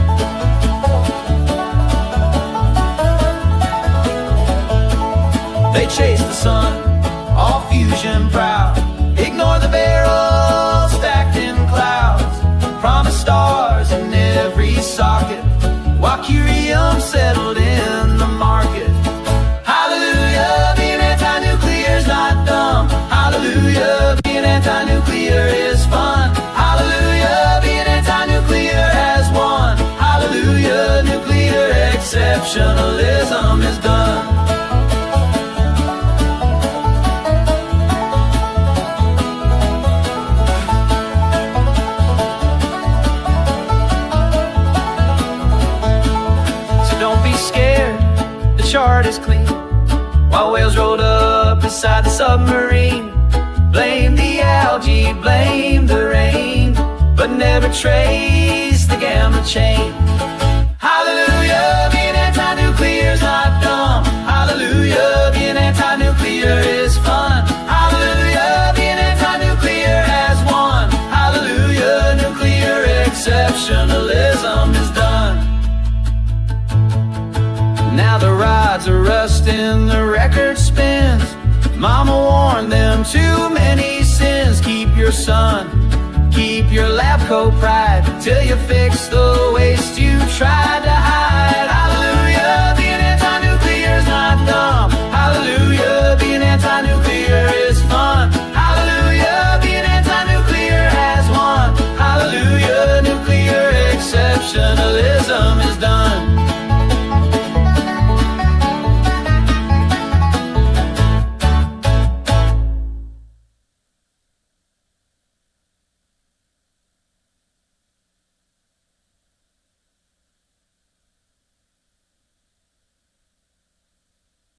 They chase the sun, all fusion proud. Ignore the barrels stacked in clouds. Promise stars in every socket, while curium settled in the market. Hallelujah, being anti-nuclear's not dumb. Hallelujah, being anti-nuclear is fun. Hallelujah, being anti-nuclear has won. Hallelujah, nuclear exceptionalism is done. Chart is clean, while whales rolled up beside the submarine. Blame the algae, blame the rain, but never trace the gamma chain. Hallelujah, being anti-nuclear's not dumb. Hallelujah, being anti-nuclear is fun. Hallelujah, being anti-nuclear has won. Hallelujah, nuclear exceptionalism is done. Now the rods are rusting, the record spins. Mama warned them, too many sins. Keep your son, keep your lab coat pride, till you fix the waste you tried to hide. Hallelujah, being anti-nuclear's not dumb. Hallelujah, being anti-nuclear is fun. Hallelujah, being anti-nuclear has won. Hallelujah, nuclear exception